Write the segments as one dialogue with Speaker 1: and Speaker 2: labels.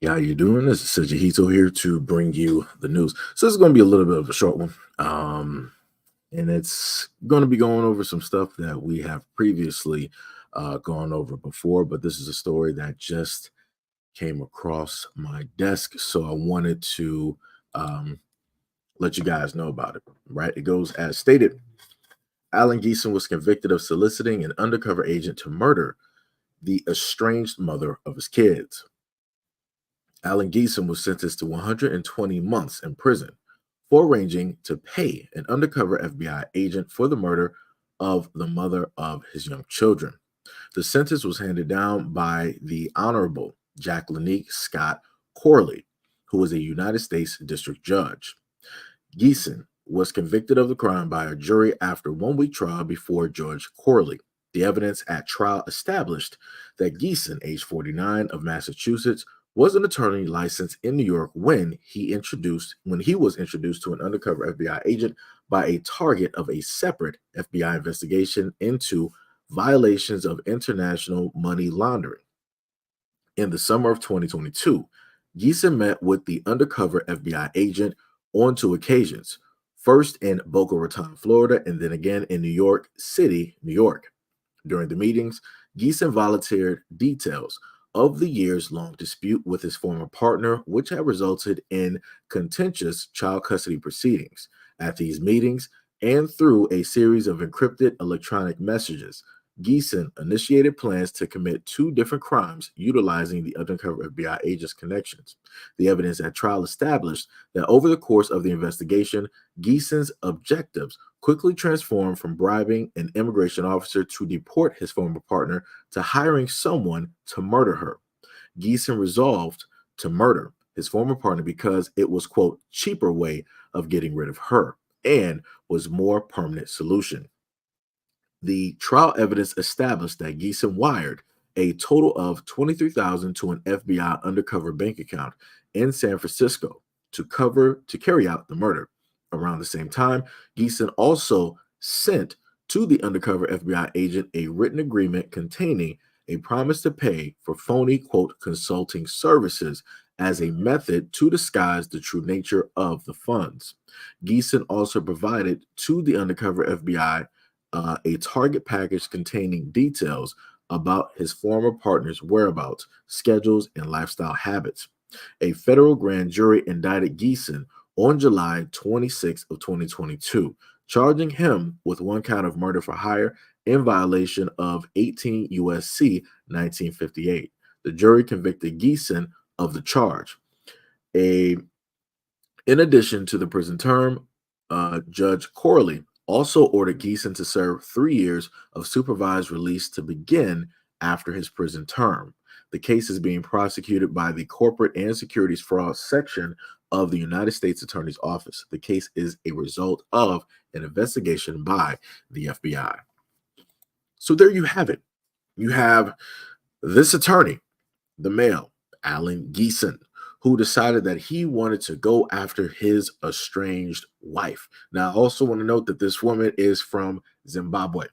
Speaker 1: Yeah, how you doing? This is SEIJIHITO here to bring you the news. So this is going to be a little bit of a short one, and it's going to be going over some stuff that we have previously gone over before. But this is a story that just came across my desk, so I wanted to um, let you guys know about it. Right? It goes as stated. Alan Geeson was convicted of soliciting an undercover agent to murder the estranged mother of his kids. Alan Geeson was sentenced to 120 months in prison for arranging to pay an undercover FBI agent for the murder of the mother of his young children. The sentence was handed down by the Honorable Jacqueline Scott Corley, who was a United States District Judge. Geeson was convicted of the crime by a jury after 1 week trial before Judge Corley. The evidence at trial established that Geeson, age 49 of Massachusetts, was an attorney licensed in New York when he was introduced to an undercover FBI agent by a target of a separate FBI investigation into violations of international money laundering. In the summer of 2022, Geeson met with the undercover FBI agent on 2 occasions, first in Boca Raton, Florida, and then again in New York City, New York. During the meetings, Geeson volunteered details of the years long dispute with his former partner, which had resulted in contentious child custody proceedings. At these meetings, and through a series of encrypted electronic messages, Geeson initiated plans to commit 2 different crimes utilizing the undercover FBI agent's connections. The evidence at trial established that over the course of the investigation, Geeson's objectives quickly transformed from bribing an immigration officer to deport his former partner to hiring someone to murder her. Geeson resolved to murder his former partner because it was, quote, cheaper way of getting rid of her and was more permanent solution. The trial evidence established that Geeson wired a total of 23,000 to an FBI undercover bank account in San Francisco to carry out the murder. Around the same time, Geeson also sent to the undercover FBI agent a written agreement containing a promise to pay for phony, quote, consulting services as a method to disguise the true nature of the funds. Geeson also provided to the undercover FBI a target package containing details about his former partner's whereabouts, schedules, and lifestyle habits. A federal grand jury indicted Geeson on July 26 of 2022, charging him with 1 count of murder for hire in violation of 18 USC 1958. The jury convicted Geeson of the charge. A In addition to the prison term, Judge Corley also ordered Geeson to serve 3 years of supervised release to begin after his prison term. The case is being prosecuted by the Corporate and Securities Fraud section of the United States Attorney's Office. The case is a result of an investigation by the FBI. So there you have it. You have this attorney, the male, Alan Geeson, who decided that he wanted to go after his estranged wife. Now, I also want to note that this woman is from Zimbabwe,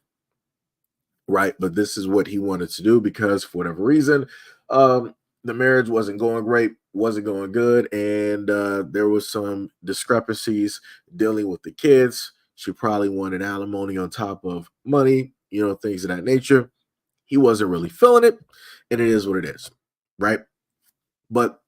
Speaker 1: right? But this is what he wanted to do because, for whatever reason, the marriage wasn't going great, wasn't going good, and there was some discrepancies dealing with the kids. She probably wanted alimony on top of money, things of that nature. He wasn't really feeling it, and it is what it is, right? But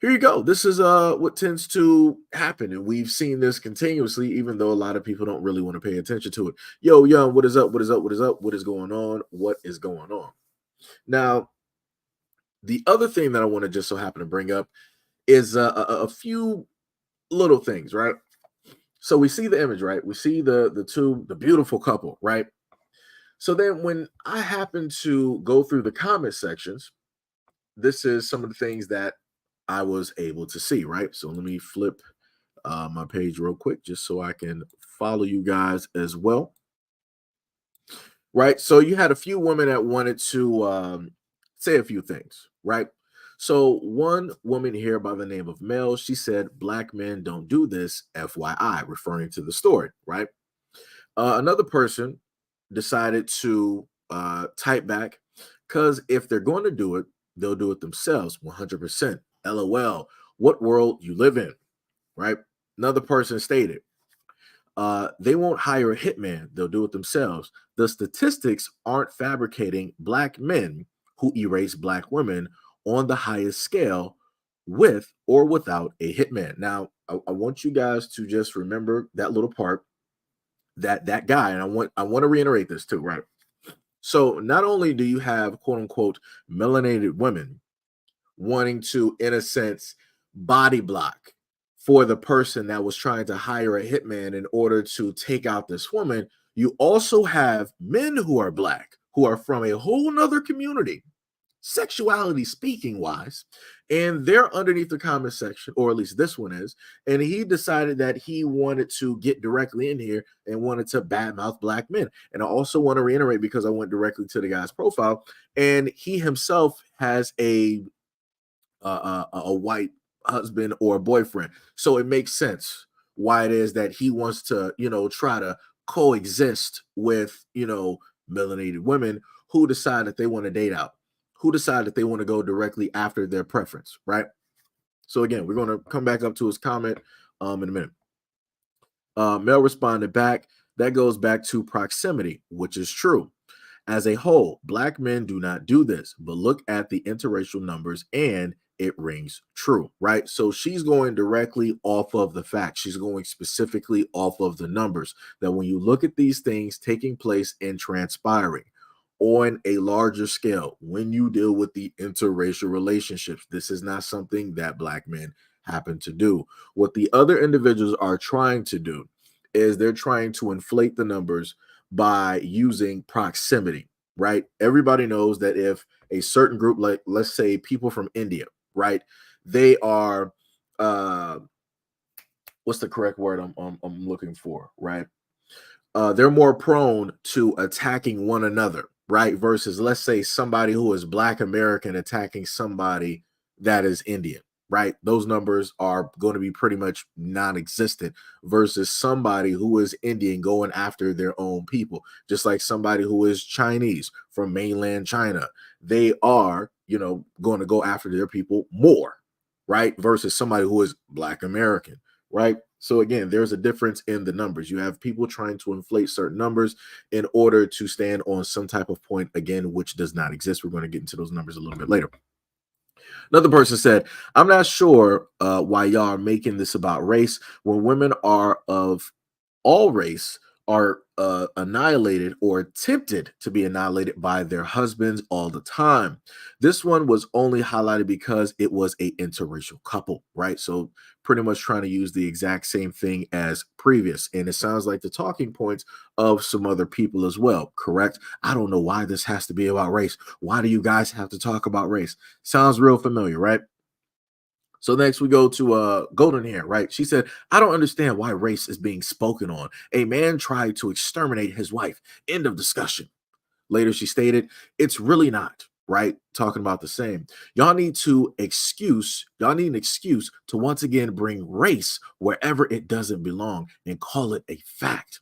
Speaker 1: here you go. This is what tends to happen, and we've seen this continuously, even though a lot of people don't really want to pay attention to it. Yo, young, what is up? What is up? What is up? What is going on? What is going on? Now, the other thing that I want to just so happen to bring up is a few little things, right? So we see the image, right? We see the beautiful couple, right? So then when I happen to go through the comment sections, this is some of the things that I was able to see, right? So let me flip my page real quick just so I can follow you guys as well, right? So you had a few women that wanted to say a few things, right? So one woman here by the name of Mel, she said, "Black men don't do this, FYI," referring to the story, right? Another person decided to type back because if they're going to do it, they'll do it themselves. 100%. LOL. What world you live in, right? Another person stated, they won't hire a hitman. They'll do it themselves. The statistics aren't fabricating black men who erase black women on the highest scale with or without a hitman. Now, I want you guys to just remember that little part, that guy, and I want to reiterate this too, right? So not only do you have quote unquote melanated women wanting to, in a sense, body block for the person that was trying to hire a hitman in order to take out this woman, you also have men who are black, who are from a whole nother community, sexuality speaking wise, and they're underneath the comment section, or at least this one is, and he decided that he wanted to get directly in here and wanted to badmouth black men. And I also want to reiterate, because I went directly to the guy's profile, and he himself has a white husband or boyfriend. So it makes sense why it is that he wants to, try to coexist with, melanated women who decide that they want to date out, who decide that they want to go directly after their preference, right? So again, we're going to come back up to his comment in a minute. Mel responded back, that goes back to proximity, which is true. As a whole, black men do not do this, but look at the interracial numbers and it rings true, right? So she's going directly off of the facts. She's going specifically off of the numbers, that when you look at these things taking place and transpiring on a larger scale, when you deal with the interracial relationships, this is not something that black men happen to do. What the other individuals are trying to do is they're trying to inflate the numbers by using proximity, right? Everybody knows that if a certain group, like let's say people from India, right, they are what's the correct word I'm looking for, right? They're more prone to attacking one another, right? Versus, let's say, somebody who is Black American attacking somebody that is Indian, right? Those numbers are going to be pretty much non-existent versus somebody who is Indian going after their own people, just like somebody who is Chinese from mainland China. They are, going to go after their people more, right? Versus somebody who is Black American, right? So again, there's a difference in the numbers. You have people trying to inflate certain numbers in order to stand on some type of point, again, which does not exist. We're going to get into those numbers a little bit later. Another person said, I'm not sure why y'all are making this about race when women are of all race are annihilated or attempted to be annihilated by their husbands all the time. This one was only highlighted because it was a interracial couple, right? So pretty much trying to use the exact same thing as previous. And it sounds like the talking points of some other people as well, correct? I don't know why this has to be about race. Why do you guys have to talk about race? Sounds real familiar, right? So next we go to Golden Hair, right? She said, I don't understand why race is being spoken on. A man tried to exterminate his wife. End of discussion. Later she stated, it's really not, right? Talking about the same. Y'all need an excuse to once again bring race wherever it doesn't belong and call it a fact.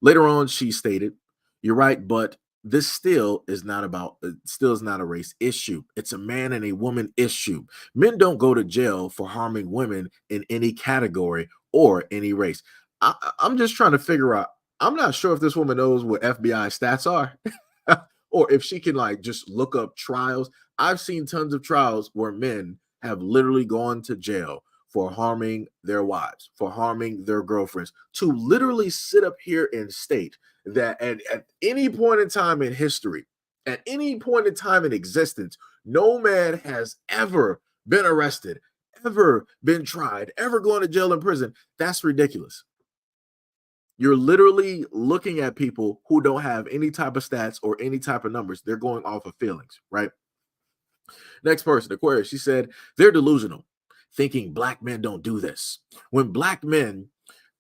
Speaker 1: Later on, she stated, you're right, but this still is not a race issue. It's a man and a woman issue. Men don't go to jail for harming women in any category or any race. I'm just trying to figure out. I'm not sure if this woman knows what FBI stats are or if she can like just look up trials. I've seen tons of trials where men have literally gone to jail for harming their wives, for harming their girlfriends, to literally sit up here and state that at any point in time in history, at any point in time in existence, no man has ever been arrested, ever been tried, ever gone to jail and prison. That's ridiculous. You're literally looking at people who don't have any type of stats or any type of numbers. They're going off of feelings, right? Next person, Aquarius, she said, they're delusional, thinking black men don't do this. When black men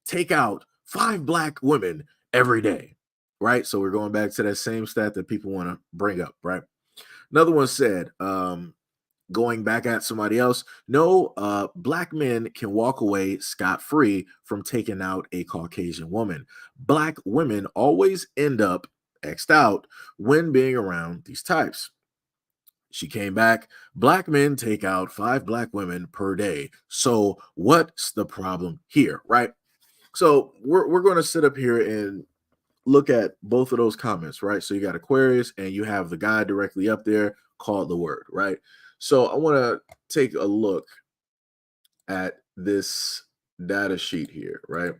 Speaker 1: take out 5 black women every day, right? So we're going back to that same stat that people want to bring up, right? Another one said, going back at somebody else, no, black men can walk away scot-free from taking out a Caucasian woman. Black women always end up X'd out when being around these types. She came back. Black men take out 5 black women per day. So what's the problem here, right? So we're going to sit up here and look at both of those comments, right? So you got Aquarius and you have the guy directly up there called the word, right? So I want to take a look at this data sheet here, right?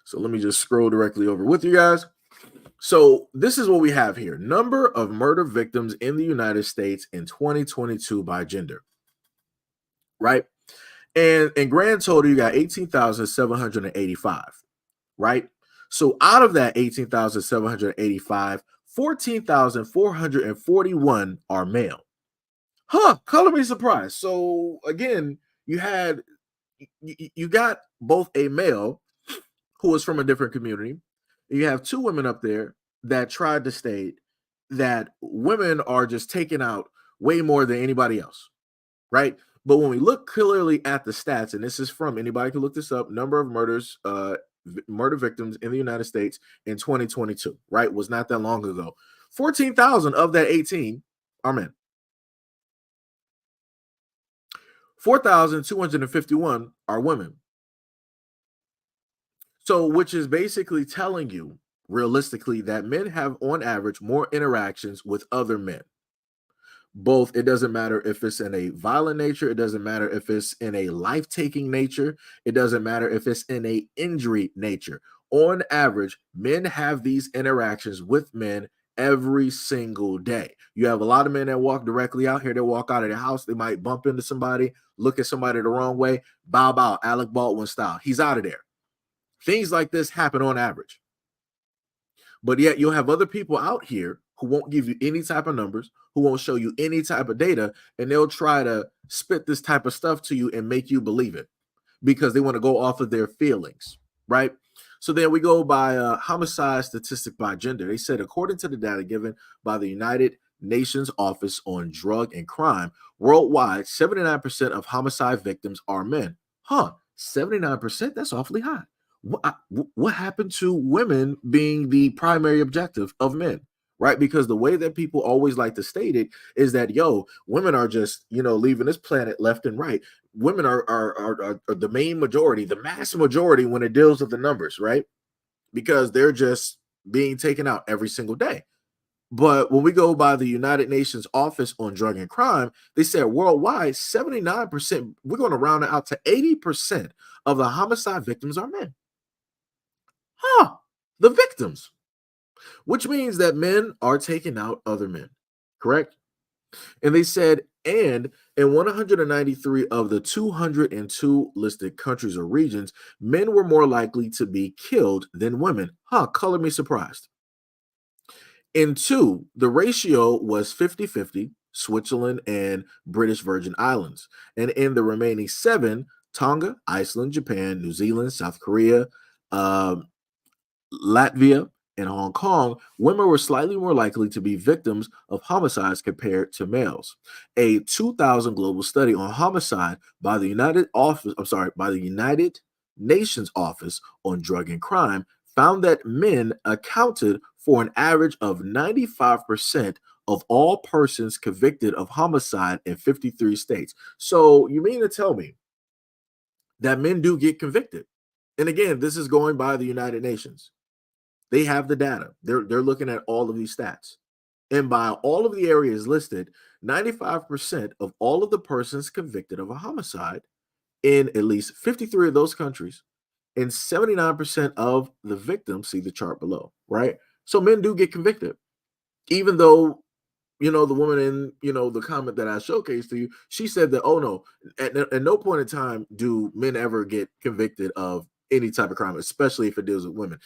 Speaker 1: So let me just scroll directly over with you guys. So this is what we have here. Number of murder victims in the United States in 2022 by gender, right? And in grand total, you got 18,785, right? So out of that 18,785, 14,441 are male. Huh, color me surprised. So again, you got both a male who is from a different community. You have 2 women up there that tried to state that women are just taking out way more than anybody else, right? But when we look clearly at the stats, and this is from anybody can look this up, number of murders, murder victims in the United States in 2022, right? Was not that long ago. 14,000 of that 18 are men. 4,251 are women. So, which is basically telling you realistically that men have on average more interactions with other men. Both, it doesn't matter if it's in a violent nature, it doesn't matter if it's in a life-taking nature, it doesn't matter if it's in a injury nature. On average, men have these interactions with men every single day. You have a lot of men that walk directly out here, they walk out of their house, they might bump into somebody, look at somebody the wrong way, bow bow, Alec Baldwin style. He's out of there. Things like this happen on average. But yet you'll have other people out here who won't give you any type of numbers, who won't show you any type of data, and they'll try to spit this type of stuff to you and make you believe it because they want to go off of their feelings, right? So then we go by homicide statistic by gender. They said, according to the data given by the United Nations Office on Drug and Crime, worldwide, 79% of homicide victims are men. Huh, 79%? That's awfully high. What happened to women being the primary objective of men? Right, because the way that people always like to state it is that women are just leaving this planet left and right. Women are the main majority, the mass majority when it deals with the numbers, right? Because they're just being taken out every single day. But when we go by the United Nations Office on Drug and Crime, they said worldwide 79%. We're going to round it out to 80% of the homicide victims are men. Huh? The victims, which means that men are taking out other men, correct? And they said, and in 193 of the 202 listed countries or regions, men were more likely to be killed than women. Huh, color me surprised. In 2, the ratio was 50-50, Switzerland and British Virgin Islands. And in the remaining 7, Tonga, Iceland, Japan, New Zealand, South Korea, um, Latvia, and Hong Kong, women were slightly more likely to be victims of homicides compared to males. A 2000 global study on homicide by the United Nations Office on Drug and Crime found that men accounted for an average of 95% of all persons convicted of homicide in 53 states. So you mean to tell me that men do get convicted? And again, this is going by the United Nations. They have the data. They're looking at all of these stats. And by all of the areas listed, 95% of all of the persons convicted of a homicide in at least 53 of those countries and 79% of the victims, see the chart below, right? So men do get convicted, even though the woman in the comment that I showcased to you, she said that, oh no, at no point in time do men ever get convicted of any type of crime, especially if it deals with women.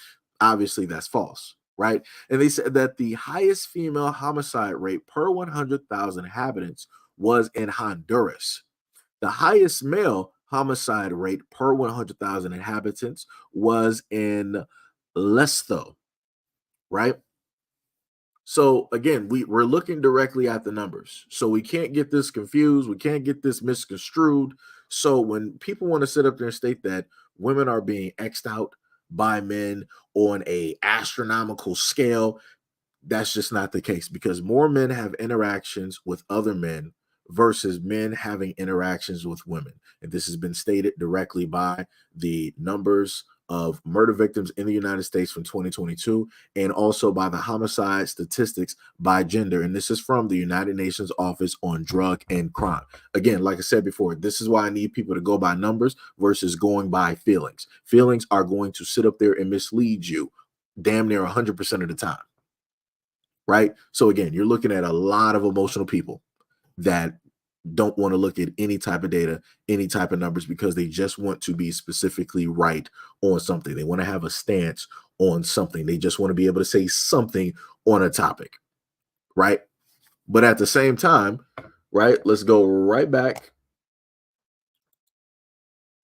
Speaker 1: Obviously that's false, right? And they said that the highest female homicide rate per 100,000 inhabitants was in Honduras. The highest male homicide rate per 100,000 inhabitants was in Lesotho, right? So again, we're looking directly at the numbers. So we can't get this confused. We can't get this misconstrued. So when people want to sit up there and state that women are being X'd out by men on a astronomical scale, That's just not the case, because more men have interactions with other men versus men having interactions with women. And this has been stated directly by the numbers of murder victims in the United States from 2022, and also by the homicide statistics by gender. And this is from the United Nations Office on Drug and Crime. Again, like I said before, this is why I need people to go by numbers versus going by feelings. Feelings are going to sit up there and mislead you damn near 100% of the time. Right? So again, you're looking at a lot of emotional people that don't want to look at any type of data, any type of numbers, because they just want to be specifically right on something. They want to have a stance on something. They just want to be able to say something on a topic, right? But at the same time, right, let's go right back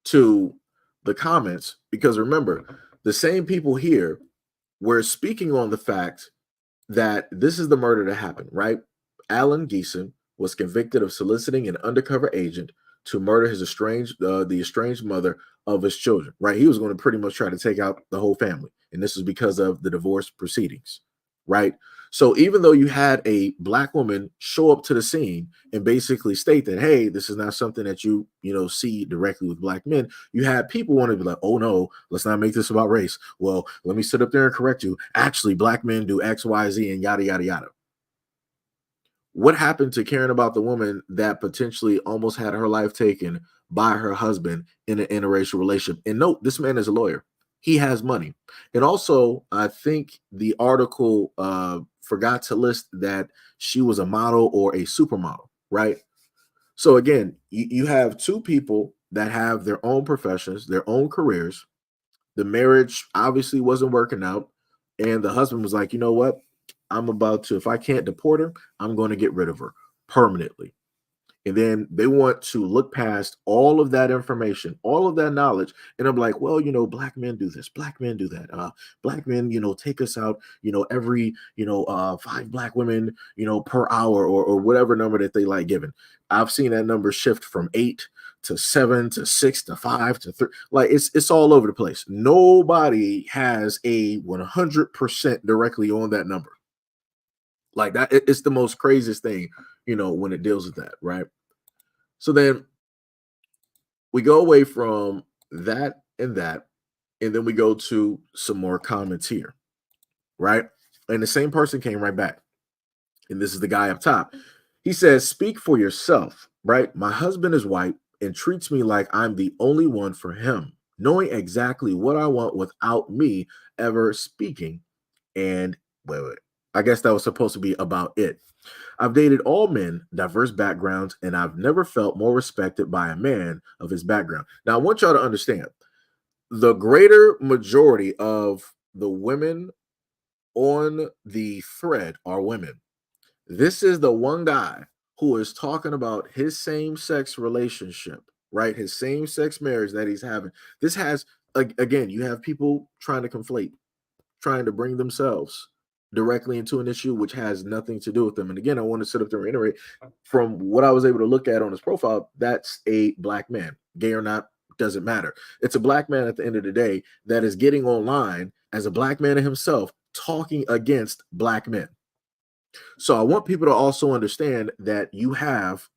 Speaker 1: to the comments, because remember, the same people here were speaking on the fact that this is the murder that happened, right? Alan Geeson was convicted of soliciting an undercover agent to murder his the estranged mother of his children, right? He was going to pretty much try to take out the whole family. And this is because of the divorce proceedings, right? So even though you had a black woman show up to the scene and basically state that, hey, this is not something that you see directly with black men, you had people want to be like, oh no, let's not make this about race. Well, let me sit up there and correct you. Actually, black men do X, Y, Z, and yada, yada, yada. What happened to caring about the woman that potentially almost had her life taken by her husband in an interracial relationship? And note, this man is a lawyer. He has money. And also, I think the article forgot to list that she was a model or a supermodel, right? So again, you have two people that have their own professions, their own careers. The marriage obviously wasn't working out. And the husband was like, you know what? I'm about to, if I can't deport her, I'm going to get rid of her permanently. And then they want to look past all of that information, all of that knowledge. And I'm like, well, black men do this, black men do that. Black men, take us out, every, 5 black women, per hour, or whatever number that they like giving. I've seen that number shift from 8 to 7 to 6 to 5 to 3. Like it's all over the place. Nobody has a 100% directly on that number. Like that, it's the most craziest thing, when it deals with that, right? So then we go away from that, and then we go to some more comments here, right? And the same person came right back. And this is the guy up top. He says, speak for yourself, right? My husband is white and treats me like I'm the only one for him, knowing exactly what I want without me ever speaking. And wait. I guess that was supposed to be about it. I've dated all men, diverse backgrounds, and I've never felt more respected by a man of his background. Now, I want y'all to understand the greater majority of the women on the thread are women. This is the one guy who is talking about his same sex relationship, right? His same sex marriage that he's having. This has, again, you have people trying to conflate, trying to bring themselves directly into an issue which has nothing to do with them. And again, I want to sit up there and reiterate, from what I was able to look at on his profile, that's a black man, gay or not, doesn't matter. It's a black man at the end of the day that is getting online as a black man himself talking against black men. So I want people to also understand that you have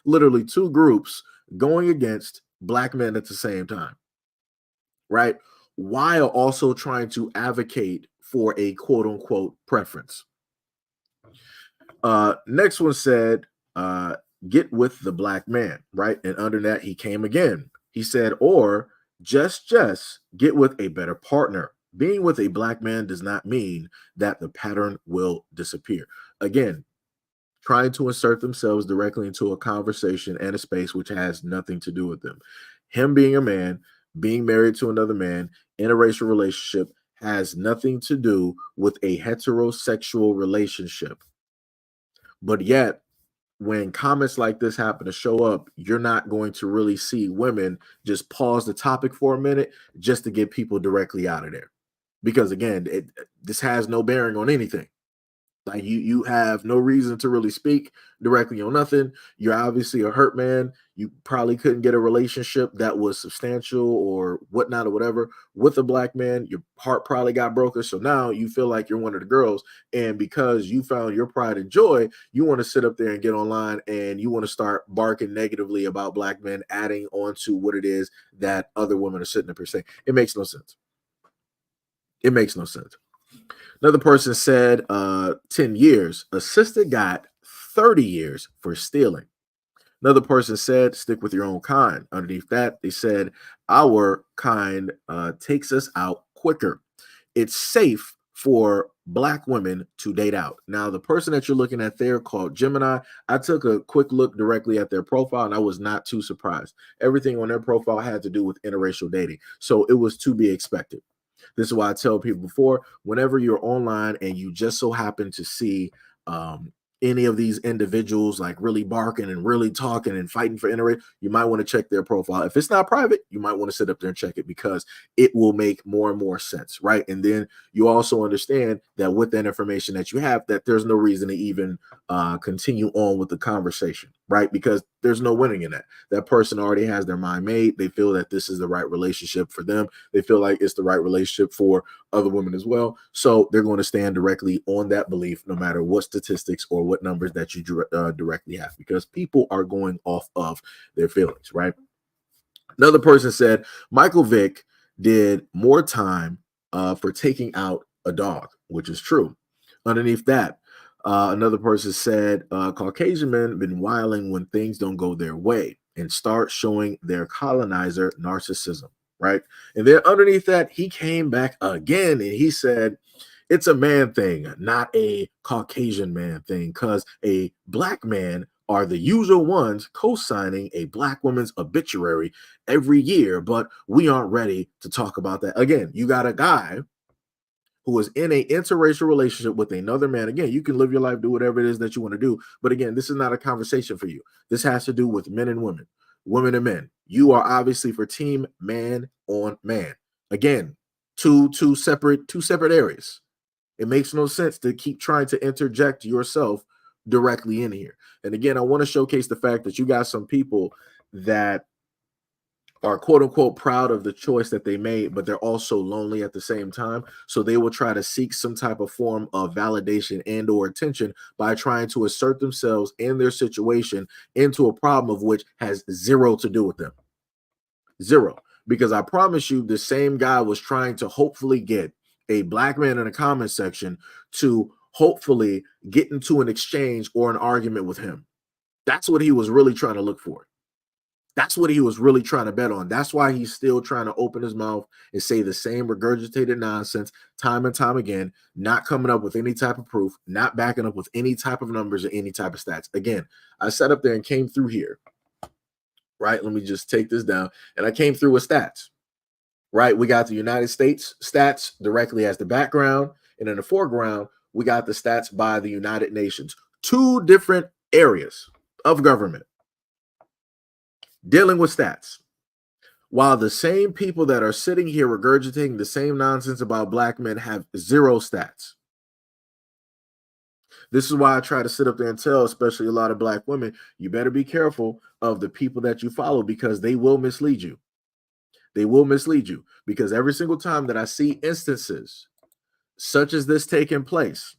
Speaker 1: literally two groups going against black men at the same time, right? While also trying to advocate for a quote unquote preference. Next one said, get with the black man, right? And under that, he came again. He said, or just get with a better partner. Being with a black man does not mean that the pattern will disappear. Again, trying to insert themselves directly into a conversation and a space which has nothing to do with them. Him being a man, being married to another man in a racial relationship has nothing to do with a heterosexual relationship. But yet, when comments like this happen to show up, you're not going to really see women just pause the topic for a minute just to get people directly out of there. Because again, this has no bearing on anything. Like you have no reason to really speak directly on nothing. You're obviously a hurt man. You probably couldn't get a relationship that was substantial or whatnot or whatever with a black man. Your heart probably got broken. So now you feel like you're one of the girls. And because you found your pride and joy, you want to sit up there and get online and you want to start barking negatively about black men, adding on to what it is that other women are sitting up here saying. It makes no sense. It makes no sense. Another person said 10 years. A sister got 30 years for stealing. Another person said, stick with your own kind. Underneath that, they said, our kind takes us out quicker. It's safe for black women to date out. Now, the person that you're looking at there called Gemini, I took a quick look directly at their profile and I was not too surprised. Everything on their profile had to do with interracial dating. So it was to be expected. This is why I tell people before, whenever you're online and you just so happen to see any of these individuals like really barking and really talking and fighting for interracial, you might want to check their profile. If it's not private, you might want to sit up there and check it because it will make more and more sense, right? And then you also understand that with that information that you have, that there's no reason to even continue on with the conversation, right? Because there's no winning in that. That person already has their mind made. They feel that this is the right relationship for them. They feel like it's the right relationship for other women as well. So they're going to stand directly on that belief, no matter what statistics or what numbers that you directly have, because people are going off of their feelings, right? Another person said Michael Vick did more time for taking out a dog, which is true. Underneath that, another person said Caucasian men been wiling when things don't go their way and start showing their colonizer narcissism, right? And then underneath that, he came back again and he said it's a man thing, not a Caucasian man thing, because a black man are the usual ones co-signing a black woman's obituary every year, but we aren't ready to talk about that. Again, you got a guy who is in a interracial relationship with another man. Again, you can live your life, do whatever it is that you want to do. But again, this is not a conversation for you. This has to do with men and women, women and men. You are obviously for team man on man. Again, two separate areas. It makes no sense to keep trying to interject yourself directly in here. And again, I want to showcase the fact that you got some people that are quote unquote proud of the choice that they made, but they're also lonely at the same time. So they will try to seek some type of form of validation and or attention by trying to assert themselves and their situation into a problem of which has zero to do with them. Zero. Because I promise you, the same guy was trying to hopefully get a black man in the comment section to hopefully get into an exchange or an argument with him. That's what he was really trying to look for. That's what he was really trying to bet on. That's why he's still trying to open his mouth and say the same regurgitated nonsense time and time again, not coming up with any type of proof, not backing up with any type of numbers or any type of stats. Again, I sat up there and came through here, right? Let me just take this down. And I came through with stats, right? We got the United States stats directly as the background. And in the foreground, we got the stats by the United Nations. Two different areas of government dealing with stats. While the same people that are sitting here regurgitating the same nonsense about black men have zero stats. This is why I try to sit up there and tell, especially a lot of black women, you better be careful of the people that you follow because they will mislead you. They will mislead you because every single time that I see instances such as this taking place,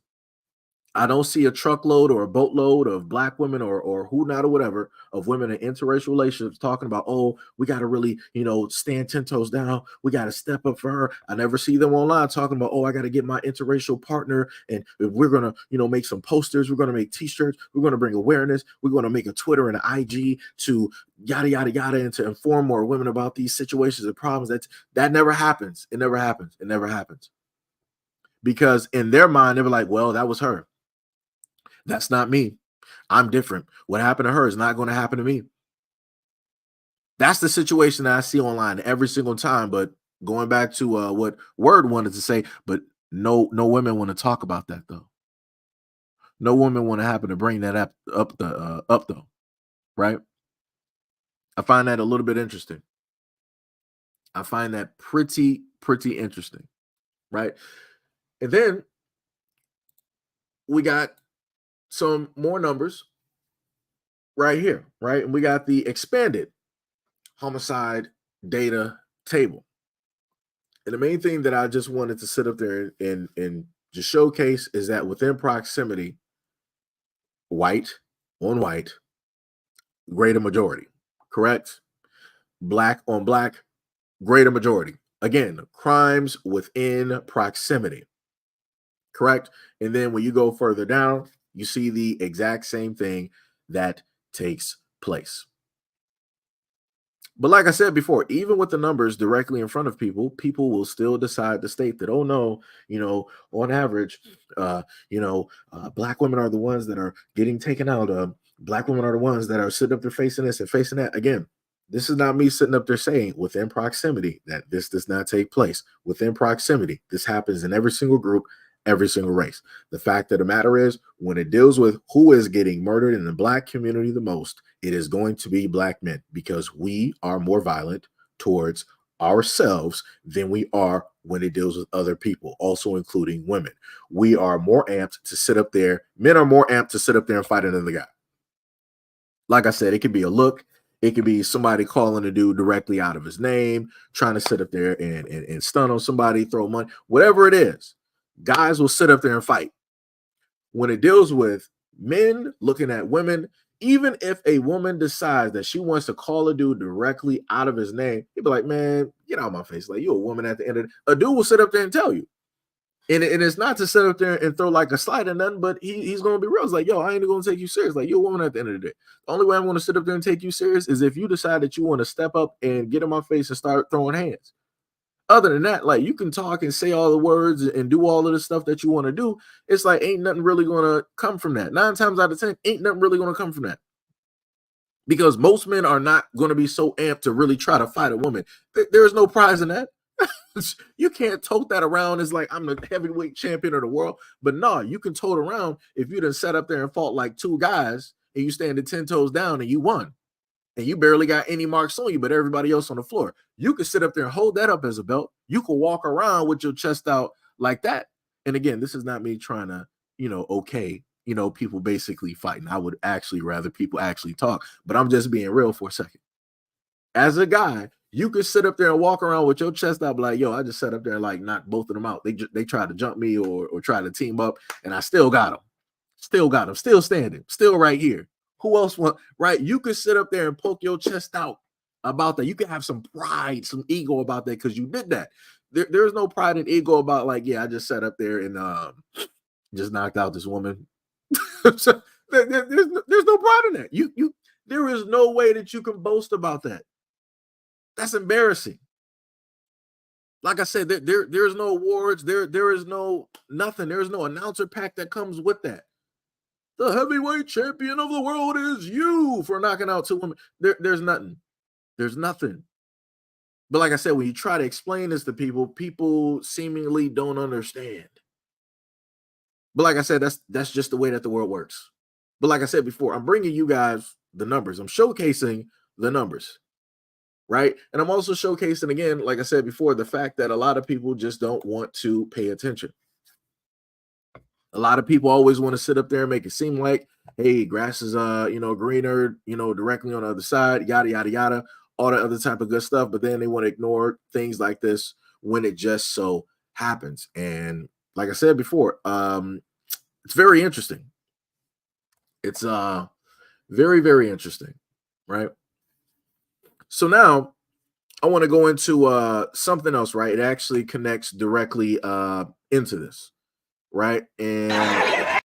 Speaker 1: I don't see a truckload or a boatload of black women or who not or whatever of women in interracial relationships talking about, oh, we got to really, stand 10 toes down. We got to step up for her. I never see them online talking about, oh, I got to get my interracial partner and we're going to, make some posters. We're going to make t-shirts. We're going to bring awareness. We're going to make a Twitter and an IG to yada, yada, yada, and to inform more women about these situations and problems. That never happens. It never happens. It never happens. Because in their mind, they were like, well, that was her. That's not me. I'm different. What happened to her is not going to happen to me. That's the situation that I see online every single time. But going back to what Word wanted to say, but no women want to talk about that though. No women want to happen to bring that up though, right? I find that a little bit interesting. I find that pretty interesting, right? And then we got some more numbers right here, right? And we got the expanded homicide data table. And the main thing that I just wanted to sit up there and just showcase is that within proximity, white on white, greater majority, correct? Black on black, greater majority. Again, crimes within proximity, correct? And then when you go further down, you see the exact same thing that takes place. But like I said before, even with the numbers directly in front of people, people will still decide to state that, oh no, on average, black women are the ones that are getting taken out. Black women are the ones that are sitting up there facing this and facing that. Again, this is not me sitting up there saying within proximity that this does not take place. Within proximity, this happens in every single group, every single race. The fact of the matter is, when it deals with who is getting murdered in the black community the most, it is going to be black men, because we are more violent towards ourselves than we are when it deals with other people, also including women. We are more amped to sit up there. Men are more amped to sit up there and fight another guy. Like I said, it could be a look. It could be somebody calling a dude directly out of his name, trying to sit up there and stun on somebody, throw money, whatever it is. Guys will sit up there and fight. When it deals with men looking at women, even if a woman decides that she wants to call a dude directly out of his name, he'd be like, man, get out of my face. Like, you're a woman at the end of it. A dude will sit up there and tell you. And it's not to sit up there and throw like a slide or nothing, but he's going to be real. It's like, yo, I ain't going to take you serious. Like, you're a woman at the end of the day. The only way I'm going to sit up there and take you serious is if you decide that you want to step up and get in my face and start throwing hands. Other than that, like, you can talk and say all the words and do all of the stuff that you want to do. It's like, ain't nothing really going to come from that. 9 times out of 10, ain't nothing really going to come from that. Because most men are not going to be so amped to really try to fight a woman. There is no prize in that. You can't tote that around as like, I'm the heavyweight champion of the world. But no, you can tote around if you done sat up there and fought like 2 guys and you standing 10 toes down and you won. And you barely got any marks on you, but everybody else on the floor. You could sit up there and hold that up as a belt. You could walk around with your chest out like that. And again, this is not me trying to, people basically fighting. I would actually rather people actually talk, but I'm just being real for a second. As a guy, you could sit up there and walk around with your chest out, like, yo, I just sat up there and like knocked both of them out. They tried to jump me or try to team up, and I still got them. Still standing, still right here. Who else want, right? You could sit up there and poke your chest out about that. You can have some pride, some ego about that because you did that. There's no pride and ego about like, yeah, I just sat up there and just knocked out this woman. So there's no pride in that. There is no way that you can boast about that. That's embarrassing. Like I said, there's no awards. There is no nothing. There is no announcer pack that comes with that. The heavyweight champion of the world is you for knocking out 2 women. There's nothing. There's nothing. But like I said, when you try to explain this to people, people seemingly don't understand. But like I said, that's just the way that the world works. But like I said before, I'm bringing you guys the numbers. I'm showcasing the numbers, right? And I'm also showcasing, again, like I said before, the fact that a lot of people just don't want to pay attention. A lot of people always want to sit up there and make it seem like, hey, grass is greener, directly on the other side, yada yada yada, all that other type of good stuff. But then they want to ignore things like this when it just so happens. And like I said before, it's very interesting. It's very, very interesting, right? So now I want to go into something else, right? It actually connects directly into this. Right, and I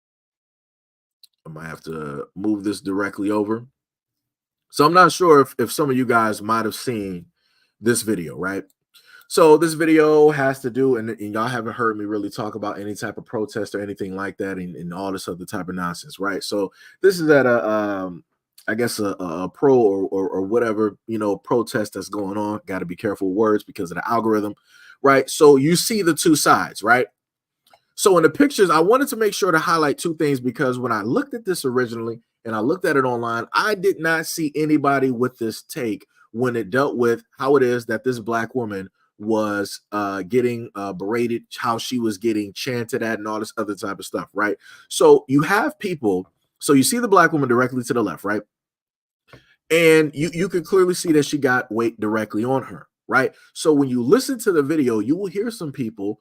Speaker 1: might have to move this directly over. So I'm not sure if some of you guys might have seen this video, right? So this video has to do, and y'all haven't heard me really talk about any type of protest or anything like that, and all this other type of nonsense, right? So this is at I guess a pro or whatever, protest that's going on. Got to be careful with words because of the algorithm, right? So you see the 2 sides, right? So in the pictures, I wanted to make sure to highlight 2 things, because when I looked at this originally and I looked at it online, I did not see anybody with this take when it dealt with how it is that this black woman was getting berated, how she was getting chanted at, and all this other type of stuff, right? So you have people, so you see the black woman directly to the left, right? And you can clearly see that she got weight directly on her, right? So when you listen to the video, you will hear some people,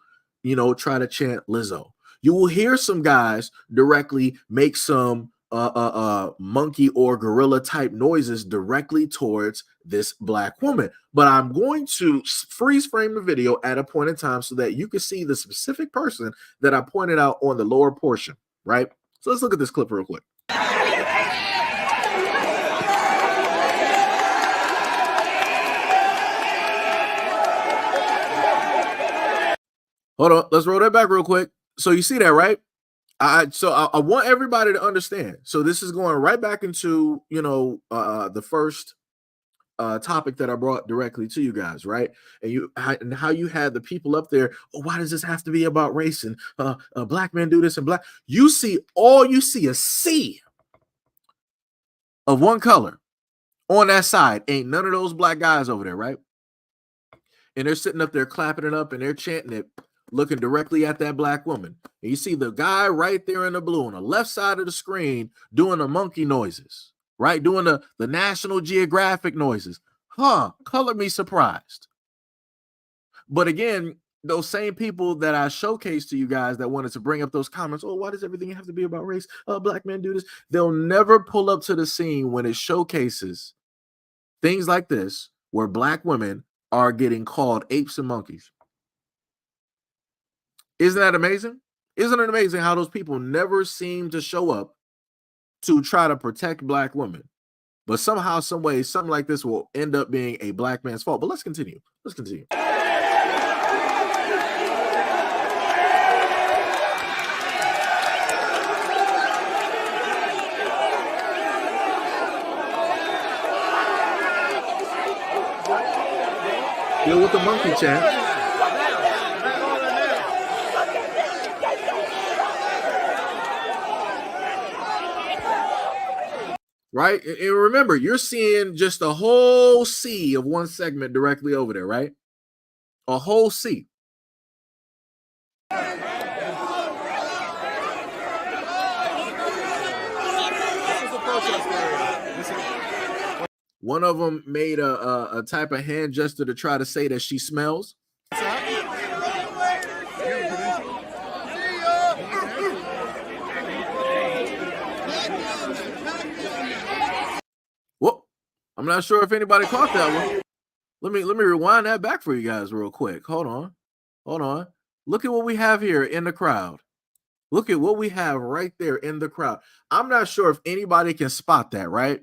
Speaker 1: try to chant Lizzo. You will hear some guys directly make some monkey or gorilla type noises directly towards this black woman. But I'm going to freeze frame the video at a point in time so that you can see the specific person that I pointed out on the lower portion, right? So let's look at this clip real quick. Hold on, let's roll that back real quick. So you see that, right? I want everybody to understand. So this is going right back into, the first topic that I brought directly to you guys, right? And how you had the people up there. Oh, why does this have to be about race and black men do this and black? You see a sea of one color on that side. Ain't none of those black guys over there, right? And they're sitting up there clapping it up and they're chanting it, looking directly at that black woman. And you see the guy right there in the blue on the left side of the screen doing the monkey noises, right? Doing the National Geographic noises. Color me surprised. But again, those same people that I showcased to you guys that wanted to bring up those comments, oh, why does everything have to be about race? Black men do this. They'll never pull up to the scene when it showcases things like this, where black women are getting called apes and monkeys. Isn't that amazing? Isn't it amazing how those people never seem to show up to try to protect black women? But somehow, some way, something like this will end up being a black man's fault. But let's continue. Let's continue. Deal with the monkey chant. Right? And remember, you're seeing just a whole sea of one segment directly over there, right? A whole sea. One of them made a type of hand gesture to try to say that she smells. Well, I'm not sure if anybody caught that one. Let me rewind that back for you guys real quick. Hold on. Look at what we have here in the crowd. Look at what we have right there in the crowd. I'm not sure if anybody can spot that, right?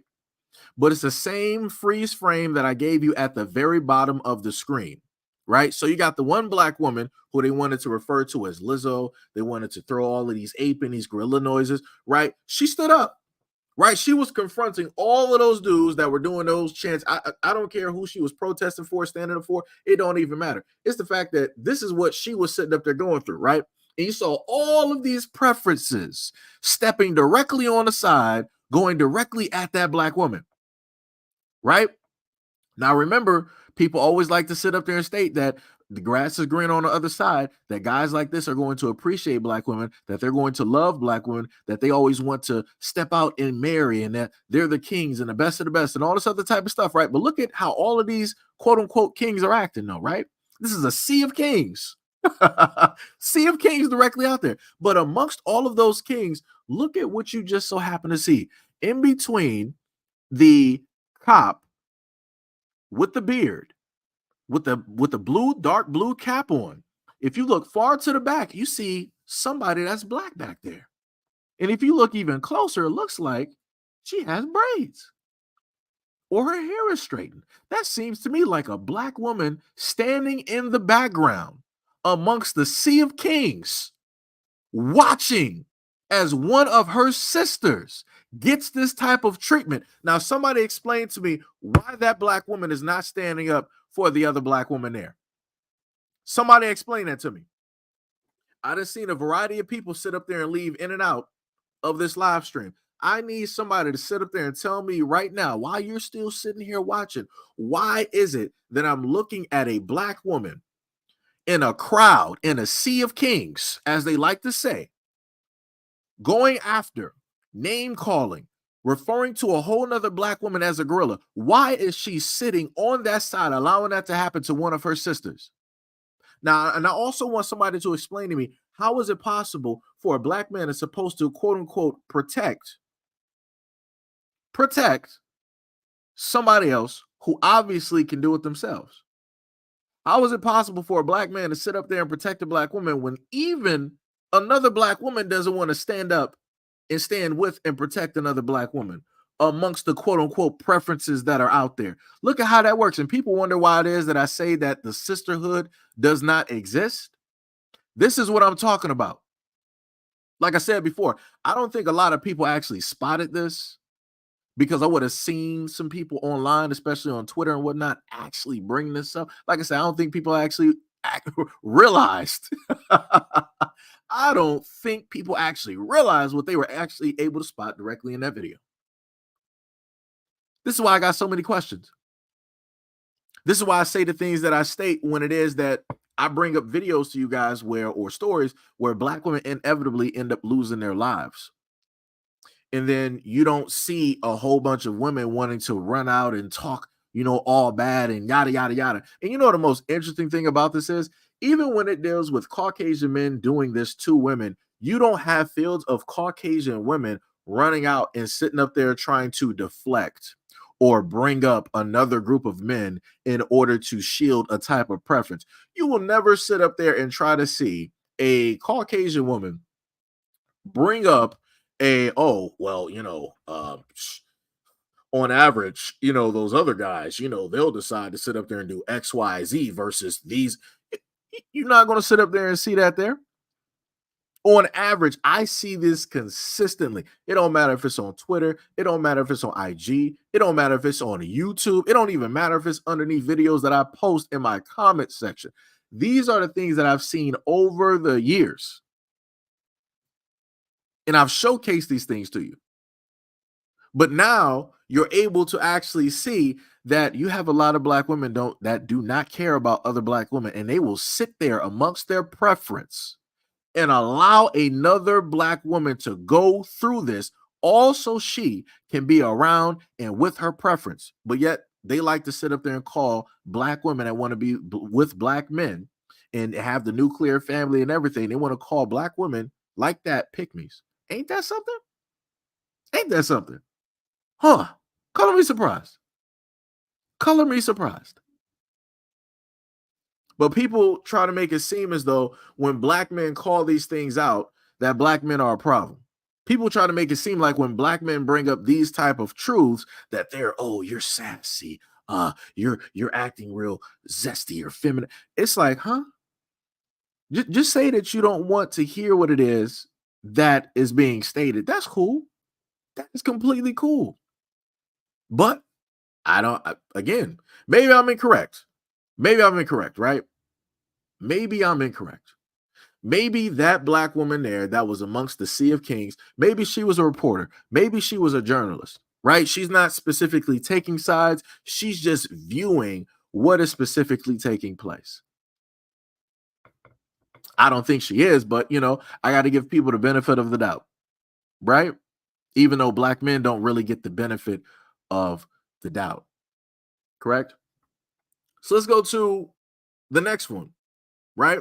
Speaker 1: But it's the same freeze frame that I gave you at the very bottom of the screen, right? So you got the one black woman who they wanted to refer to as Lizzo. They wanted to throw all of these ape and these gorilla noises, right? She stood up. Right, she was confronting all of those dudes that were doing those chants. I don't care who she was protesting for, standing up for. It don't even matter. It's the fact that this is what she was sitting up there going through, right? And you saw all of these preferences stepping directly on the side, going directly at that black woman, right? Now, remember, people always like to sit up there and state that the grass is green on the other side, that guys like this are going to appreciate black women, that they're going to love black women, that they always want to step out and marry, and that they're the kings and the best of the best and all this other type of stuff, right? But look at how all of these quote unquote kings are acting though, right? This is a sea of kings. Sea of kings directly out there. But amongst all of those kings, look at what you just so happen to see. In between the cop with the beard, with the dark blue cap on, if you look far to the back, you see somebody that's black back there. And if you look even closer, it looks like she has braids or her hair is straightened. That seems to me like a black woman standing in the background amongst the sea of kings, watching as one of her sisters gets this type of treatment. Now, somebody explain to me why that black woman is not standing up for the other black woman there. Somebody explain that to me. I done seen a variety of people sit up there and leave in and out of this live stream. I need somebody to sit up there and tell me right now, while you're still sitting here watching, why is it that I'm looking at a black woman in a crowd, in a sea of kings, as they like to say, going after, name calling, referring to a whole nother black woman as a gorilla. Why is she sitting on that side, allowing that to happen to one of her sisters? Now, and I also want somebody to explain to me, how is it possible for a black man that's supposed to quote unquote protect somebody else who obviously can do it themselves? How is it possible for a black man to sit up there and protect a black woman when even another black woman doesn't want to stand up and stand with and protect another black woman amongst the quote unquote preferences that are out there? Look at how that works. And people wonder why it is that I say that the sisterhood does not exist. This is what I'm talking about. Like I said before, I don't think a lot of people actually spotted this, because I would have seen some people online, especially on Twitter and whatnot, actually bring this up. Like I said, I don't think people actually realized. I don't think people actually realized what they were actually able to spot directly in that video. This is why I got so many questions. This is why I say the things that I state when it is that I bring up videos to you guys or stories where black women inevitably end up losing their lives. And then you don't see a whole bunch of women wanting to run out and talk, all bad and yada, yada, yada. And you know, the most interesting thing about this is, even when it deals with Caucasian men doing this to women, you don't have fields of Caucasian women running out and sitting up there trying to deflect or bring up another group of men in order to shield a type of preference. You will never sit up there and try to see a Caucasian woman bring up on average, those other guys, they'll decide to sit up there and do XYZ versus these. You're not going to sit up there and see that there. On average, I see this consistently. It don't matter if it's on Twitter. It don't matter if it's on IG. It don't matter if it's on YouTube. It don't even matter if it's underneath videos that I post in my comment section. These are the things that I've seen over the years. And I've showcased these things to you. But now you're able to actually see that you have a lot of black women that do not care about other black women, and they will sit there amongst their preference and allow another black woman to go through this, also she can be around and with her preference. But yet they like to sit up there and call black women that want to be with black men and have the nuclear family and everything. They want to call black women like that pygmies. Ain't that something? Ain't that something? Huh? Color me surprised. Color me surprised. But people try to make it seem as though when black men call these things out, that black men are a problem. People try to make it seem like when black men bring up these type of truths that you're sassy, you're acting real zesty or feminine. It's like, huh? Just say that you don't want to hear what it is that is being stated. That's cool. That is completely cool. But again, maybe I'm incorrect. Maybe I'm incorrect, right? Maybe I'm incorrect. Maybe that black woman there that was amongst the sea of kings, maybe she was a reporter. Maybe she was a journalist, right? She's not specifically taking sides. She's just viewing what is specifically taking place. I don't think she is, but I got to give people the benefit of the doubt, right? Even though black men don't really get the benefit of the doubt. Correct? So let's go to the next one, right?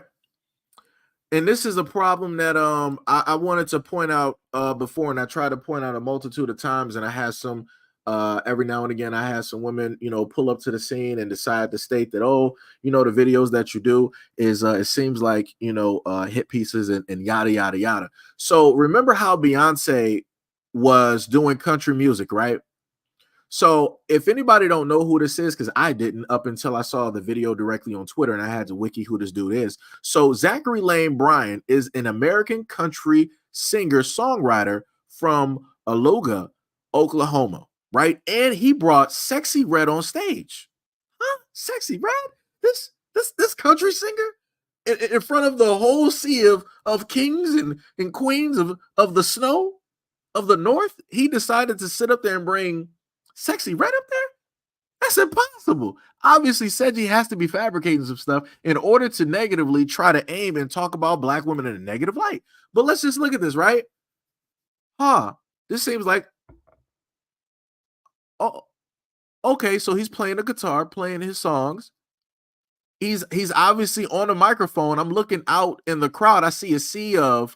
Speaker 1: And this is a problem that I wanted to point out before, and I tried to point out a multitude of times, and I had some every now and again, I had some women, pull up to the scene and decide to state that, the videos that you do is it seems like hit pieces and yada yada yada. So remember how Beyonce was doing country music, right? So if anybody don't know who this is, because I didn't up until I saw the video directly on Twitter and I had to wiki who this dude is. So Zachary Lane Bryant is an American country singer songwriter from Aluga, Oklahoma, right? And he brought Sexy Red on stage. Huh? Sexy Red? This country singer in front of the whole sea of kings and queens of the snow of the north? He decided to sit up there and bring Sexy Red up there? That's impossible. Obviously, Seji has to be fabricating some stuff in order to negatively try to aim and talk about black women in a negative light. But let's just look at this, right? This seems like, oh, okay, so he's playing the guitar, playing his songs. He's obviously on a microphone. I'm looking out in the crowd. I see a sea of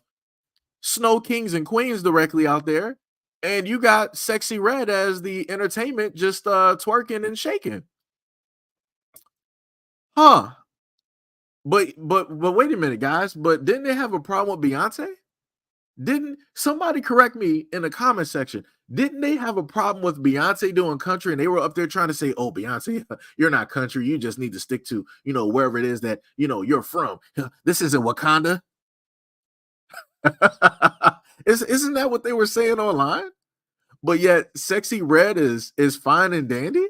Speaker 1: snow kings and queens directly out there. And you got Sexy Red as the entertainment just twerking and shaking. Huh. But wait a minute, guys. But didn't they have a problem with Beyonce? Didn't somebody correct me in the comment section? Didn't they have a problem with Beyonce doing country and they were up there trying to say, "Oh, Beyonce, you're not country. You just need to stick to, wherever it is that, you're from. This isn't Wakanda." Isn't that what they were saying online? But yet Sexy Red is fine and dandy.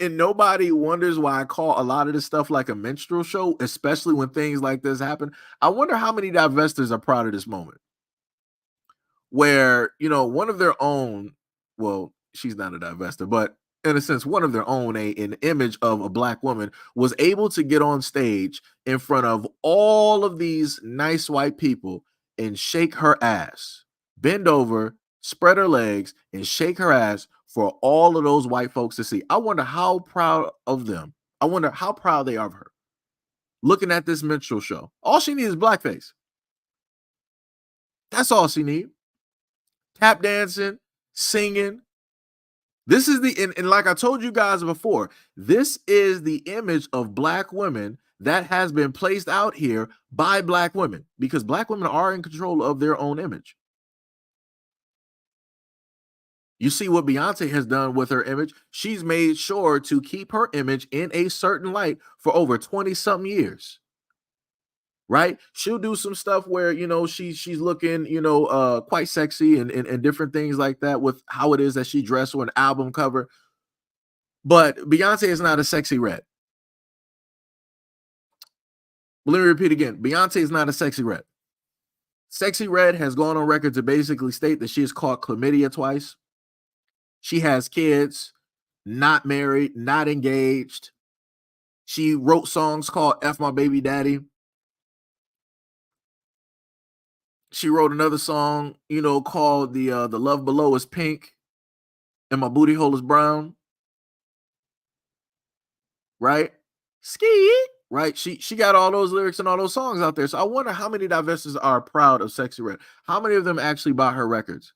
Speaker 1: And nobody wonders why I call a lot of this stuff like a minstrel show, especially when things like this happen. I wonder how many divestors are proud of this moment where, one of their own, well, she's not a divestor, but in a sense, one of their own, an image of a black woman was able to get on stage in front of all of these nice white people and shake her ass, bend over, spread her legs, and shake her ass for all of those white folks to see. I wonder how proud of them. I wonder how proud they are of her. Looking at this minstrel show, all she needs is blackface. That's all she needs. Tap dancing, singing. This is and like I told you guys before, this is the image of black women that has been placed out here by black women because black women are in control of their own image. You see what Beyonce has done with her image. She's made sure to keep her image in a certain light for over 20-something years. Right? She'll do some stuff where, she's looking, quite sexy and different things like that with how it is that she dressed for an album cover. But Beyonce is not a Sexy Red. Let me repeat again. Beyonce is not a Sexy Red. Sexy Red has gone on record to basically state that she has caught chlamydia twice. She has kids, not married, not engaged. She wrote songs called F My Baby Daddy. She wrote another song, called the Love Below is Pink and My Booty Hole is Brown. Right? Ski. Right? She got all those lyrics and all those songs out there. So I wonder how many divestors are proud of Sexy Red. How many of them actually buy her records?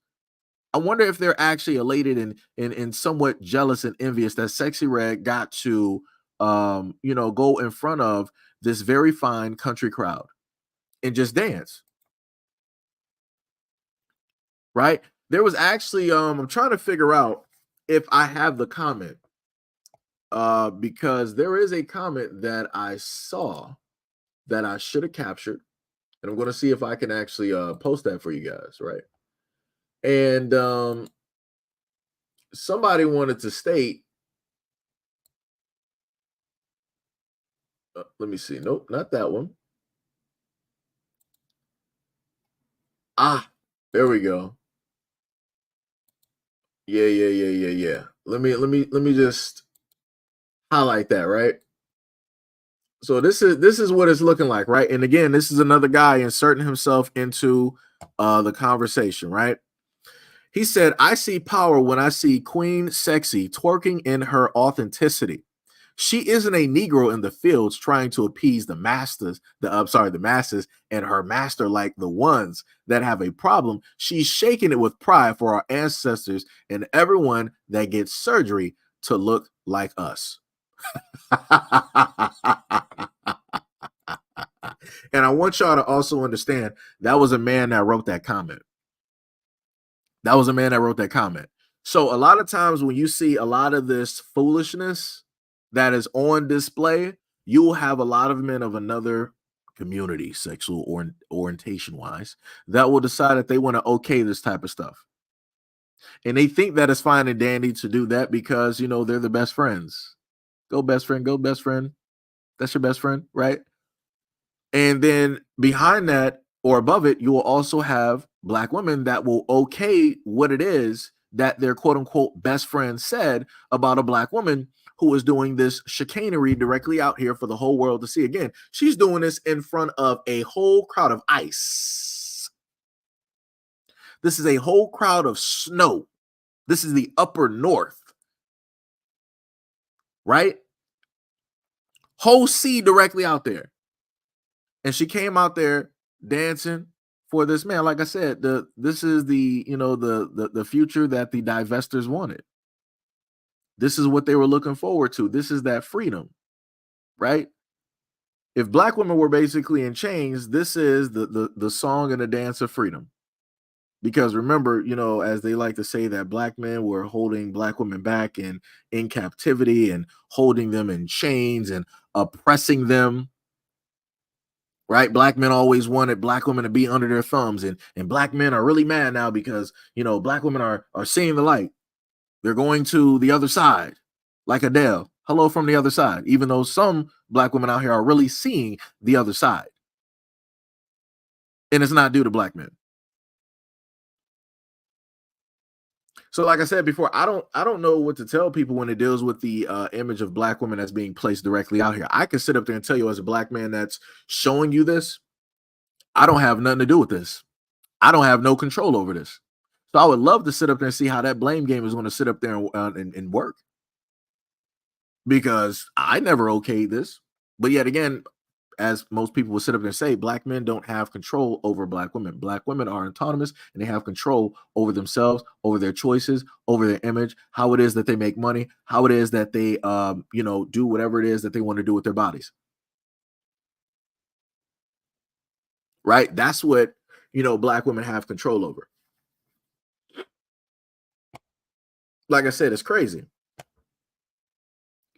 Speaker 1: I wonder if they're actually elated and somewhat jealous and envious that Sexy Red got to go in front of this very fine country crowd and just dance. Right? There was actually I'm trying to figure out if I have the comment because there is a comment that I saw that I should have captured, and I'm going to see if I can actually post that for you guys, right? And somebody wanted to state, let me see. Nope, not that one. There we go. Yeah. Let me just highlight that, right? So this is what it's looking like, right? And again, this is another guy inserting himself into the conversation, right? He said, "I see power when I see Queen Sexy twerking in her authenticity. She isn't a Negro in the fields trying to appease the masses and her master like the ones that have a problem. She's shaking it with pride for our ancestors and everyone that gets surgery to look like us." And I want y'all to also understand that was a man that wrote that comment. That was a man that wrote that comment. So a lot of times when you see a lot of this foolishness that is on display, you will have a lot of men of another community, sexual or orientation wise, that will decide that they want to okay this type of stuff. And they think that it's fine and dandy to do that because, they're the best friends. Go best friend, go best friend. That's your best friend, right? And then behind that or above it, you will also have black women that will okay what it is that their quote unquote best friend said about a black woman who was doing this chicanery directly out here for the whole world to see. Again, she's doing this in front of a whole crowd of ice. This is a whole crowd of snow. This is the upper north, right? Whole sea directly out there. And she came out there dancing for this man. Like I said, this is the, you know, the future that the divestors wanted. This is what they were looking forward to. This is that freedom, right? If black women were basically in chains, this is the song and the dance of freedom. Because remember, you know, as they like to say, that black men were holding black women back and in captivity and holding them in chains and oppressing them. Right? Black men always wanted black women to be under their thumbs, and black men are really mad now because, you know, black women are seeing the light. They're going to the other side, like Adele. Hello from the other side, even though some black women out here are really seeing the other side. And it's not due to black men. So like I said before, I don't know what to tell people when it deals with the image of black women that's being placed directly out here. I can sit up there and tell you, as a black man that's showing you this, I don't have nothing to do with this. I don't have no control over this. So I would love to sit up there and see how that blame game is going to sit up there and work. Because I never okayed this. But yet again, as most people will sit up there and say, black men don't have control over black women. Black women are autonomous and they have control over themselves, over their choices, over their image, how it is that they make money, how it is that they, you know, do whatever it is that they want to do with their bodies. Right? That's what, you know, black women have control over. Like I said, it's crazy.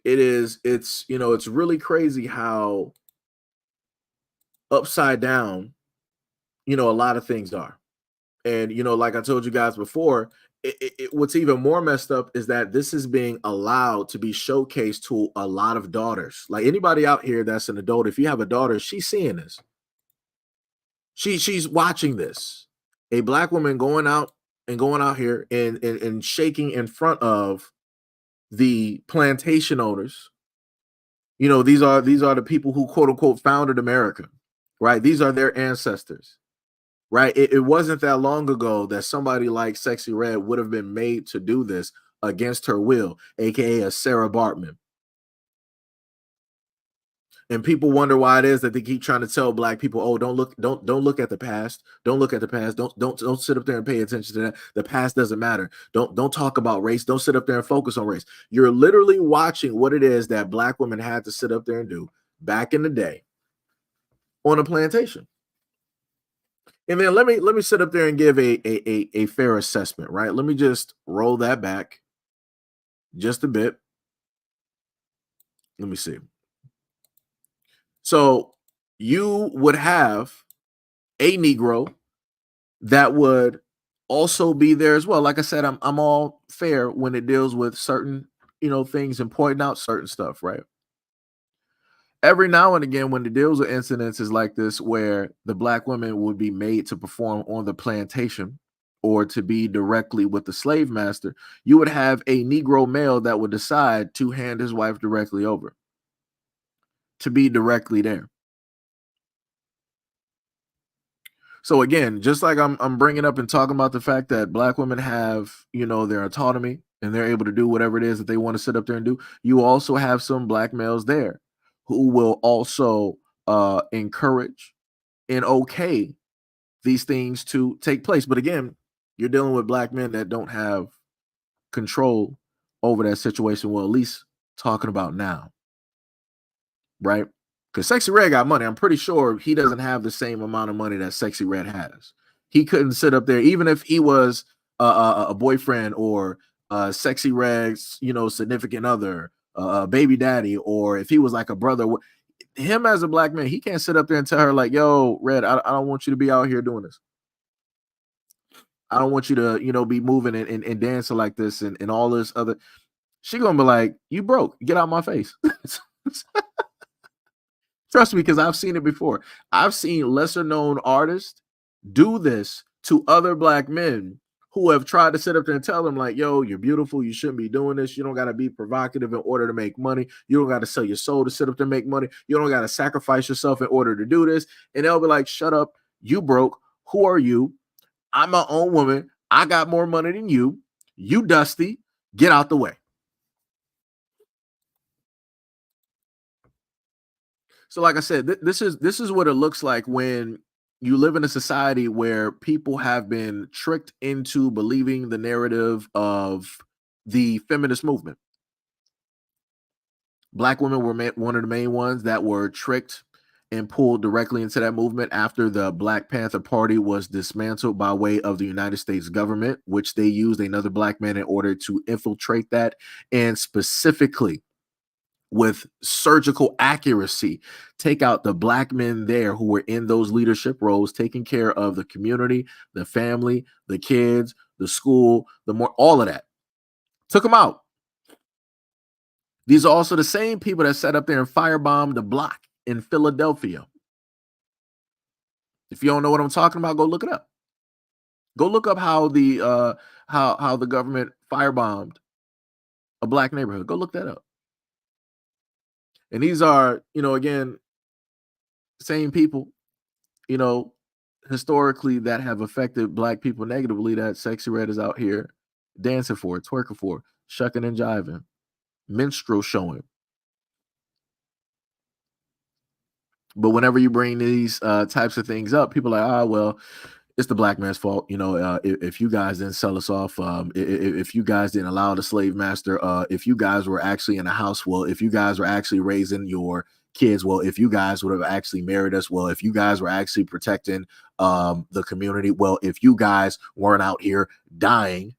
Speaker 1: It's, you know, it's really crazy how upside down, you know, a lot of things are. And, you know, like I told you guys before, what's even more messed up is that this is being allowed to be showcased to a lot of daughters. Like anybody out here that's an adult, if you have a daughter, she's seeing this. She's watching this. A black woman going out here and shaking in front of the plantation owners. You know, these are the people who quote unquote founded America, right? These are their ancestors, right? It wasn't that long ago that somebody like Sexy Red would have been made to do this against her will, aka a Sarah Bartman. And people wonder why it is that they keep trying to tell black people, oh, don't look at the past. Don't look at the past. Don't sit up there and pay attention to that. The past doesn't matter. Don't talk about race. Don't sit up there and focus on race. You're literally watching what it is that black women had to sit up there and do back in the day on a plantation. And then let me sit up there and give a fair assessment, right? Let me just roll that back just a bit. Let me see. So you would have a Negro that would also be there as well. Like I said, I'm all fair when it deals with certain, you know, things and pointing out certain stuff, right? Every now and again, when it deals with incidences like this, where the black women would be made to perform on the plantation or to be directly with the slave master, you would have a Negro male that would decide to hand his wife directly over, to be directly there. So again, just like I'm bringing up and talking about the fact that black women have, you know, their autonomy and they're able to do whatever it is that they want to sit up there and do, you also have some black males there who will also encourage and okay these things to take place. But again, you're dealing with black men that don't have control over that situation. Well, at least talking about now, right? Because Sexy Red got money. I'm pretty sure he doesn't have the same amount of money that Sexy Red has. He couldn't sit up there, even if he was a boyfriend or Sexy Red's, you know, significant other, baby daddy, or if he was like a brother. Him as a black man, he can't sit up there and tell her like, "Yo, Red, I don't want you to be out here doing this. I don't want you to, you know, be moving and dancing like this and all this other." She gonna be like, "You broke. Get out my face." Trust me, because I've seen it before. I've seen lesser known artists do this to other black men who have tried to sit up there and tell them like, yo, you're beautiful. You shouldn't be doing this. You don't got to be provocative in order to make money. You don't got to sell your soul to sit up there and make money. You don't got to sacrifice yourself in order to do this. And they'll be like, shut up. You broke. Who are you? I'm my own woman. I got more money than you. You dusty. Get out the way. So like I said, this is what it looks like when you live in a society where people have been tricked into believing the narrative of the feminist movement. Black women were one of the main ones that were tricked and pulled directly into that movement after the Black Panther Party was dismantled by way of the United States government, which they used another black man in order to infiltrate that, and specifically with surgical accuracy take out the black men there who were in those leadership roles, taking care of the community, the family, the kids, the school, all of that. Took them out. These are also the same people that sat up there and firebombed the block in Philadelphia. If you don't know what I'm talking about, go look it up. Go look up how the how the government firebombed a black neighborhood. Go look that up. And these are, again, same people, historically that have affected black people negatively that Sexy Red is out here dancing for, twerking for, shucking and jiving, minstrel showing. But whenever you bring these types of things up, people are like, well, it's the black man's fault. If you guys didn't sell us off, if you guys didn't allow the slave master, if you guys were actually in a house, well, if you guys were actually raising your kids, well, if you guys would have actually married us, well, if you guys were actually protecting the community, well, if you guys weren't out here dying,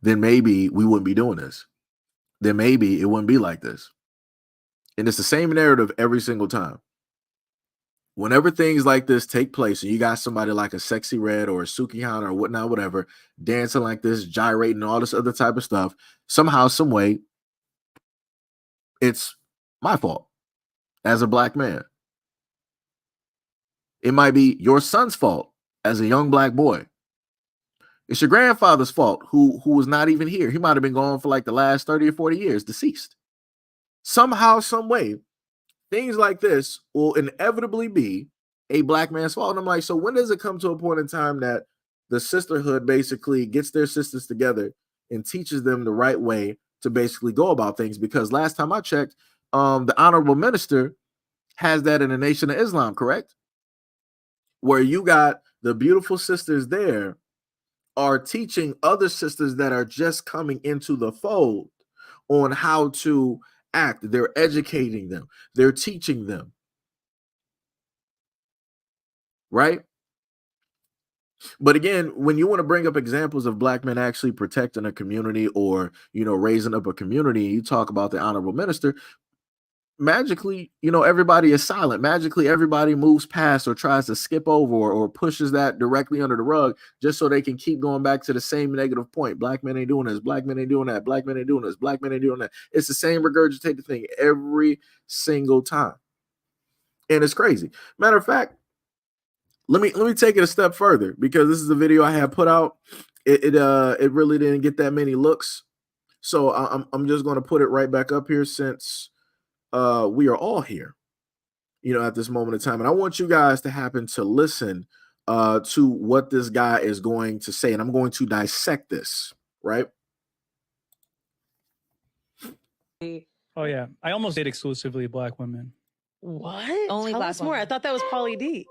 Speaker 1: then maybe we wouldn't be doing this. Then maybe it wouldn't be like this. And it's the same narrative every single time. Whenever things like this take place and you got somebody like a Sexy Red or a Sukihana or whatnot, whatever, dancing like this, gyrating, all this other type of stuff, somehow, some way, it's my fault as a black man. It might be your son's fault as a young black boy. It's your grandfather's fault who was not even here. He might have been gone for like the last 30 or 40 years, deceased. Somehow, some way, things like this will inevitably be a black man's fault. And I'm like, so when does it come to a point in time that the sisterhood basically gets their sisters together and teaches them the right way to basically go about things? Because last time I checked, the honorable minister has that in the Nation of Islam, correct? Where you got the beautiful sisters there are teaching other sisters that are just coming into the fold on how to act. They're educating them. They're teaching them. Right? But again, when you want to bring up examples of black men actually protecting a community or, raising up a community, you talk about the honorable minister, magically, everybody is silent. Magically, everybody moves past or tries to skip over or pushes that directly under the rug just so they can keep going back to the same negative point. Black men ain't doing this. Black men ain't doing that. Black men ain't doing this. Black men ain't doing that. It's the same regurgitated thing every single time. And it's crazy. Matter of fact, let me take it a step further because this is a video I have put out. It really didn't get that many looks. So I'm just going to put it right back up here since we are all here, at this moment in time. And I want you guys to happen to listen to what this guy is going to say. And I'm going to dissect this, right?
Speaker 2: Oh, yeah. I almost date exclusively black women.
Speaker 3: What?
Speaker 4: Only
Speaker 3: Tell
Speaker 4: black
Speaker 3: us more.
Speaker 4: women.
Speaker 3: I thought that was Pauly D.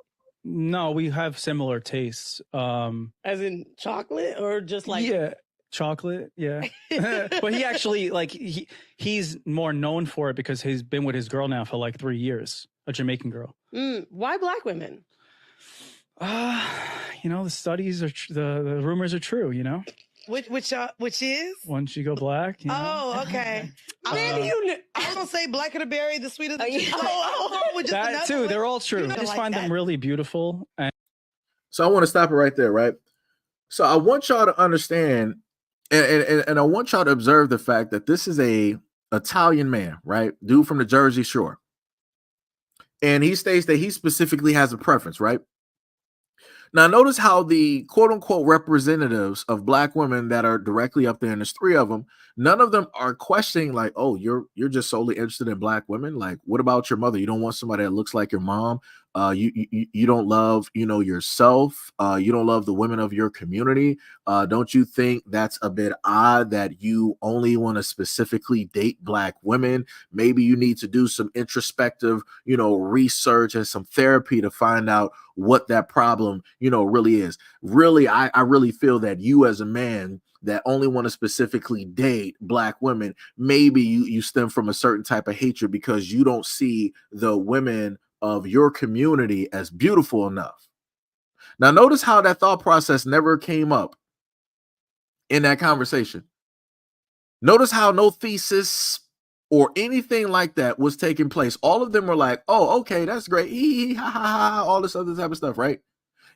Speaker 2: No, we have similar tastes.
Speaker 3: As in chocolate or just like...
Speaker 2: Yeah, chocolate, yeah. But he actually, he's more known for it because he's been with his girl now for like 3 years, a Jamaican girl.
Speaker 3: Why black women?
Speaker 2: The studies are, the rumors are true,
Speaker 3: Which is?
Speaker 2: Once you go black.
Speaker 3: Oh, okay. I don't say black of the berry, the sweet of the juice.
Speaker 2: That too, they're all true. I just find them really beautiful.
Speaker 1: So I want to stop it right there, right? So I want y'all to understand, and I want y'all to observe the fact that this is a Italian man, right? Dude from the Jersey Shore. And he states that he specifically has a preference, right? Now, notice how the quote unquote representatives of black women that are directly up there, and there's 3 of them, none of them are questioning, like, oh, you're just solely interested in black women. Like, what about your mother? You don't want somebody that looks like your mom. You don't love, yourself. You don't love the women of your community. Don't you think that's a bit odd that you only want to specifically date black women? Maybe you need to do some introspective, research and some therapy to find out what that problem, really is. Really, I really feel that you as a man that only want to specifically date black women, maybe you stem from a certain type of hatred because you don't see the women of your community as beautiful enough. Now, notice how that thought process never came up in that conversation. Notice how no thesis or anything like that was taking place. All of them were like, oh, okay, that's great. Hee, ha, ha, ha, all this other type of stuff, right?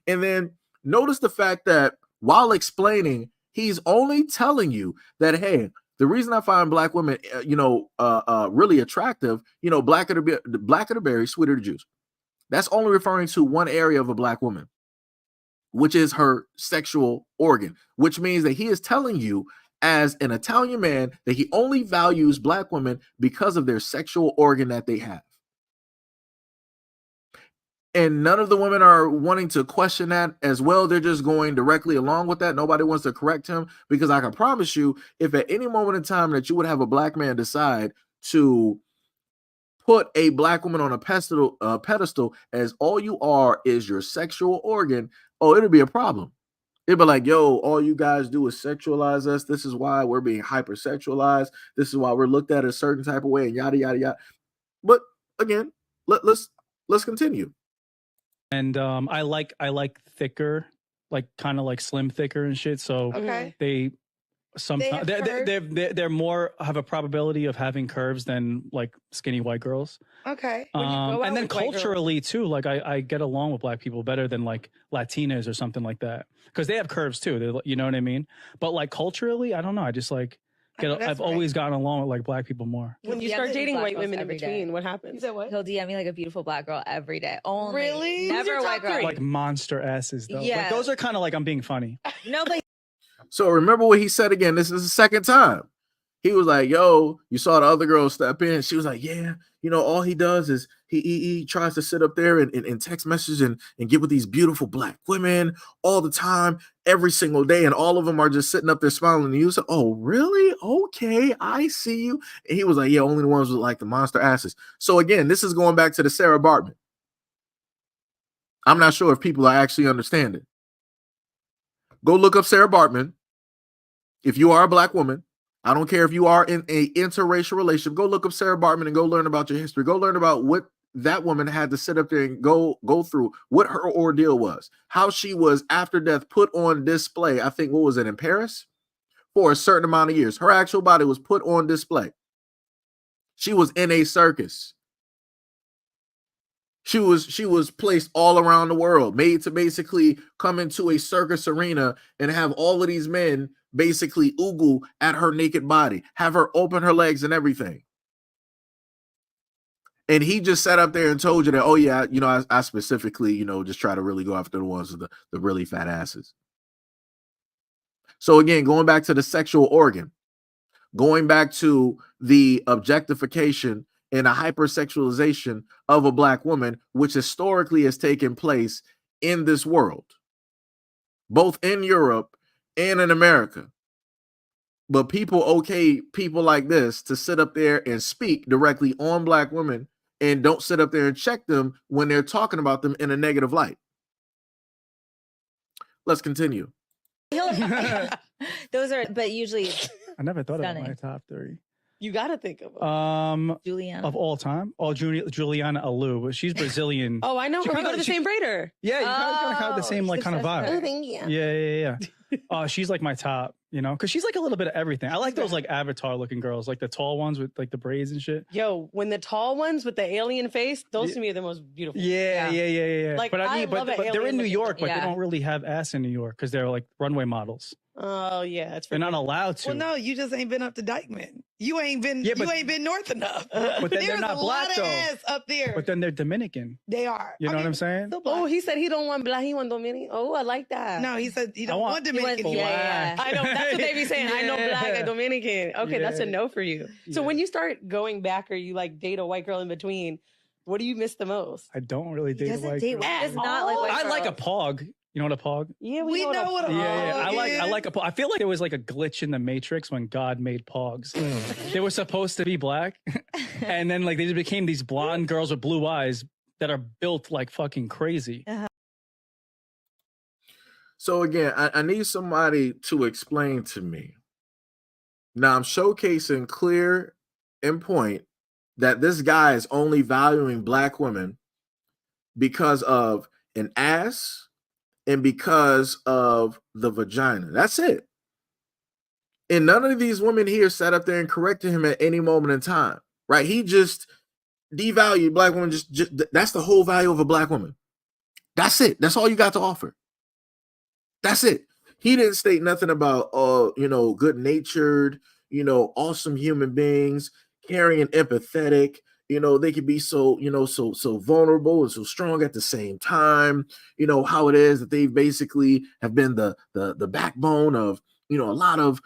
Speaker 1: And then notice the fact that while explaining, he's only telling you that, hey, the reason I find black women, really attractive, black of the berry, sweeter the juice. That's only referring to one area of a black woman, which is her sexual organ, which means that he is telling you as an Italian man that he only values black women because of their sexual organ that they have. And none of the women are wanting to question that as well. They're just going directly along with that. Nobody wants to correct him, because I can promise you, if at any moment in time that you would have a black man decide to put a black woman on a pedestal as all you are is your sexual organ, oh, it'll be a problem. It'd be like, yo, all you guys do is sexualize us. This is why we're being hypersexualized. This is why we're looked at a certain type of way, and yada yada yada. But again, let's continue.
Speaker 2: And I like thicker, like kind of like slim thicker and shit. So
Speaker 3: Okay.
Speaker 2: they sometimes they're more have a probability of having curves than like skinny white girls.
Speaker 3: Okay.
Speaker 2: And then culturally too, like I get along with black people better than like Latinas or something like that, because they have curves too. They're, you know what I mean? But like culturally, I don't know. I just like I've always gotten along with like black people more.
Speaker 4: When you start dating white women in between, what happens?
Speaker 3: You said what?
Speaker 5: He'll DM me like a beautiful black girl every day. Only.
Speaker 3: Really?
Speaker 5: Never a white girl.
Speaker 2: Like monster asses though.
Speaker 5: Yeah.
Speaker 2: Like, those are kind of like I'm being funny.
Speaker 5: No, but
Speaker 1: So remember what he said again. This is the second time. He was like, yo, you saw the other girl step in. She was like, yeah, all he does is he tries to sit up there and text message and get with these beautiful black women all the time, every single day. And all of them are just sitting up there smiling. And you said, oh, really? Okay, I see you. And he was like, yeah, only the ones with like the monster asses. So again, this is going back to the Sarah Bartman. I'm not sure if people are actually understanding. Go look up Sarah Bartman. If you are a black woman, I don't care if you are in a interracial relationship, go look up Sarah Bartman and go learn about your history. Go learn about what that woman had to sit up there and go through, what her ordeal was, how she was after death put on display. I think, what was it, in Paris? For a certain amount of years. Her actual body was put on display. She was in a circus. She was placed all around the world, made to basically come into a circus arena and have all of these men basically oogle at her naked body, have her open her legs and everything. And he just sat up there and told you that, oh yeah, I specifically, just try to really go after the ones with the really fat asses. So again, going back to the sexual organ, going back to the objectification and a hypersexualization of a black woman, which historically has taken place in this world, both in Europe and in America. But people like this to sit up there and speak directly on black women and don't sit up there and check them when they're talking about them in a negative light. Let's continue.
Speaker 5: those are, but usually
Speaker 2: I never thought
Speaker 5: stunning.
Speaker 2: about my top 3.
Speaker 4: You got to think of them.
Speaker 5: Juliana
Speaker 2: Of all time? Oh, Juliana Alu, but she's Brazilian.
Speaker 4: Oh, I know.
Speaker 2: She
Speaker 4: We
Speaker 2: kinda-
Speaker 4: go to the
Speaker 2: she-
Speaker 4: same braider.
Speaker 2: Yeah, you kind of have the same like kind of vibe.
Speaker 4: Oh, thank you.
Speaker 2: Yeah. She's like my top, because she's like a little bit of everything. I like those like Avatar looking girls, like the tall ones with like the braids and shit.
Speaker 4: Yo, when the tall ones with the alien face, those to me are the most beautiful.
Speaker 2: Yeah.
Speaker 4: Like,
Speaker 2: But I mean,
Speaker 4: I love
Speaker 2: but
Speaker 4: an
Speaker 2: they're in
Speaker 4: alien
Speaker 2: New
Speaker 4: looking
Speaker 2: York,
Speaker 4: girl.
Speaker 2: but they don't really have ass in New York because they're like runway models.
Speaker 4: Oh yeah, that's
Speaker 2: They're not allowed to.
Speaker 3: Well, no, you just ain't been up to Dykeman. You ain't been.
Speaker 2: Yeah, but-
Speaker 3: you ain't been north enough.
Speaker 2: But then they're
Speaker 3: There's
Speaker 2: not
Speaker 3: a
Speaker 2: black
Speaker 3: lot
Speaker 2: though.
Speaker 3: of ass up there.
Speaker 2: But then they're Dominican.
Speaker 3: They are.
Speaker 2: You know what I'm saying?
Speaker 3: still black.
Speaker 4: Oh, he said he don't want black. He want Dominican. Oh, I like that.
Speaker 3: No, he said he
Speaker 2: I
Speaker 3: don't
Speaker 2: want-
Speaker 3: want
Speaker 4: He wants
Speaker 3: Dominican.
Speaker 4: black.
Speaker 2: Black.
Speaker 4: I know that's what they be saying. I know black and Dominican. Okay, that's a
Speaker 2: Yeah.
Speaker 4: no for you. So
Speaker 2: Yeah.
Speaker 4: when you start going back, or you like date a white girl in between, what do you miss the most?
Speaker 2: I don't really
Speaker 5: He
Speaker 2: date a
Speaker 5: doesn't
Speaker 2: white
Speaker 5: date
Speaker 2: girl.
Speaker 5: white. He does not like white
Speaker 2: I like a
Speaker 5: girls.
Speaker 2: pog. You know what a pog?
Speaker 4: Yeah,
Speaker 3: We know what a
Speaker 2: Yeah,
Speaker 3: pog
Speaker 2: I
Speaker 3: is.
Speaker 2: like a pog. I feel like there was like a glitch in the Matrix when God made pogs. They were supposed to be black, and then like they just became these blonde girls with blue eyes that are built like fucking crazy.
Speaker 1: So again, I need somebody to explain to me. Now I'm showcasing clear and point that this guy is only valuing black women because of an ass and because of the vagina. That's it. And none of these women here sat up there and corrected him at any moment in time, right? He just devalued black women. Just that's the whole value of a black woman. That's it. That's all you got to offer. That's it. He didn't state nothing about, good natured, awesome human beings, caring and empathetic. They could be so vulnerable and so strong at the same time. How it is that they basically have been the backbone of, a lot of,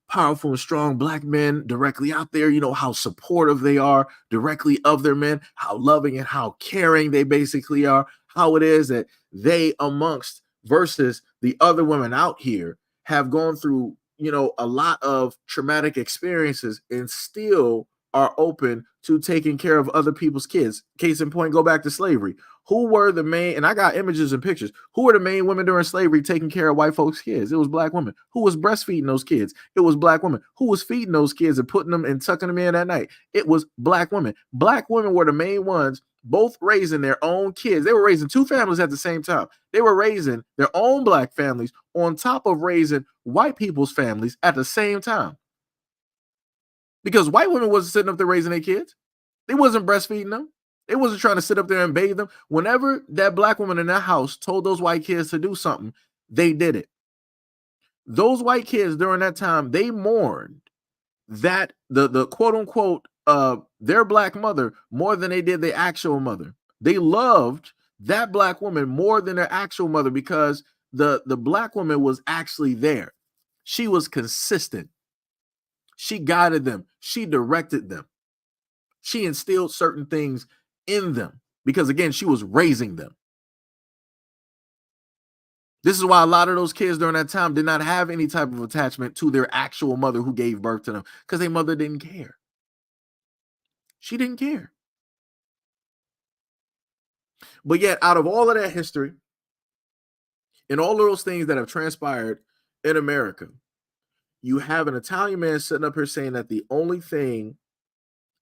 Speaker 1: powerful and strong black men directly out there. How supportive they are directly of their men, how loving and how caring they basically are, how it is that they amongst versus the other women out here have gone through, a lot of traumatic experiences and still are open to taking care of other people's kids. Case in point, go back to slavery. Who were the main, and I got images and pictures, who were the main women during slavery taking care of white folks' kids? It was black women. Who was breastfeeding those kids? It was black women. Who was feeding those kids and putting them and tucking them in at night? It was black women. Black women were the main ones, both raising their own kids. They were raising two families at the same time. They were raising their own black families on top of raising white people's families at the same time. Because white women wasn't sitting up there raising their kids. They wasn't breastfeeding them. They wasn't trying to sit up there and bathe them. Whenever that black woman in that house told those white kids to do something, they did it. Those white kids during that time, they mourned that the quote unquote their black mother more than they did their actual mother. They loved that black woman more than their actual mother because the black woman was actually there. She was consistent. She guided them. She directed them. She instilled certain things in them because, again, she was raising them. This is why a lot of those kids during that time did not have any type of attachment to their actual mother who gave birth to them because their mother didn't care. She didn't care. But yet, out of all of that history and all of those things that have transpired in America, you have an Italian man sitting up here saying that the only thing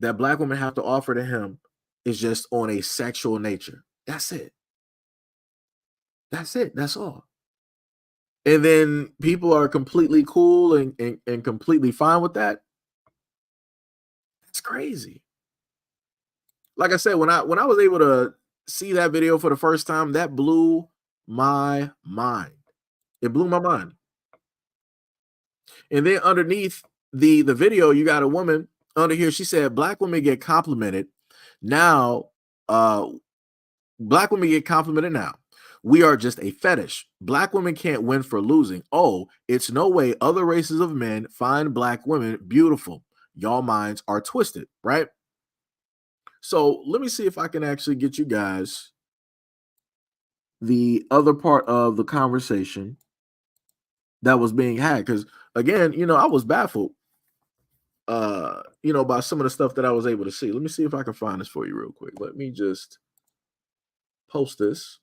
Speaker 1: that black women have to offer to him is just on a sexual nature. That's it. That's it. That's all. And then people are completely cool and completely fine with that. That's crazy. Like I said, when I was able to see that video for the first time, that blew my mind. It blew my mind. And then underneath the video, you got a woman under here. She said, black women get complimented. Now, black women get complimented now. We are just a fetish. Black women can't win for losing. Oh, it's no way other races of men find black women beautiful. Y'all minds are twisted, right? So let me see if I can actually get you guys the other part of the conversation that was being had. Because again, I was baffled, by some of the stuff that I was able to see. Let me see if I can find this for you real quick. Let me just post this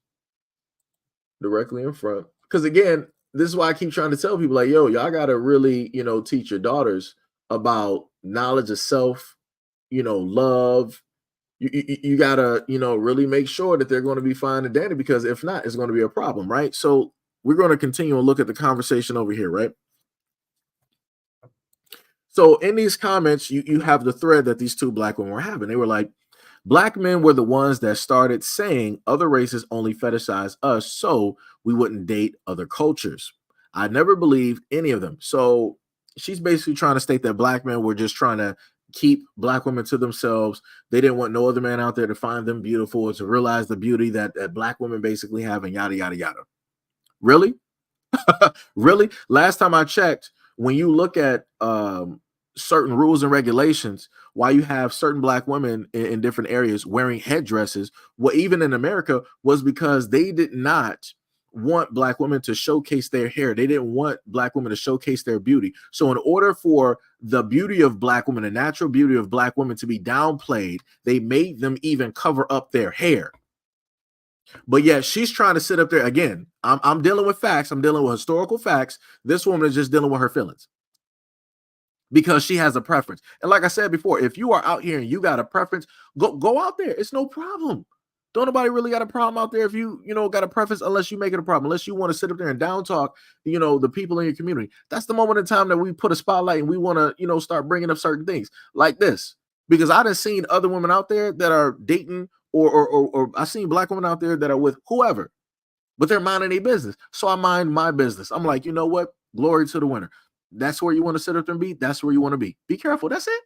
Speaker 1: directly in front. Because again, this is why I keep trying to tell people like, yo, y'all got to really, teach your daughters about knowledge of self, love. You got to, really make sure that they're going to be fine and dandy, because if not, it's going to be a problem, right? So we're going to continue and look at the conversation over here, right? So in these comments, you have the thread that these two black women were having. They were like, black men were the ones that started saying other races only fetishize us, so we wouldn't date other cultures. I never believed any of them. So she's basically trying to state that black men were just trying to keep black women to themselves. They didn't want no other man out there to find them beautiful or to realize the beauty that black women basically have, and yada, yada, yada. Really? Really? Last time I checked, when you look at certain rules and regulations, why you have certain black women in different areas wearing headdresses, well, even in America, was because they did not want black women to showcase their hair. They didn't want black women to showcase their beauty. So in order for the beauty of black women, the natural beauty of black women to be downplayed, they made them even cover up their hair. But yet she's trying to sit up there again. I'm dealing with facts. I'm dealing with historical facts. This woman is just dealing with her feelings because she has a preference. And like I said before, if you are out here and you got a preference, go out there. It's no problem. Don't nobody really got a problem out there if you got a preference, unless you make it a problem, unless you want to sit up there and down talk, the people in your community. That's the moment in time that we put a spotlight and we want to, start bringing up certain things like this, because I done seen other women out there that are dating or I seen black women out there that are with whoever, but they're minding their business. So I mind my business. I'm like, you know what? Glory to the winner. That's where you want to sit up and be. That's where you want to be. Be careful. That's it.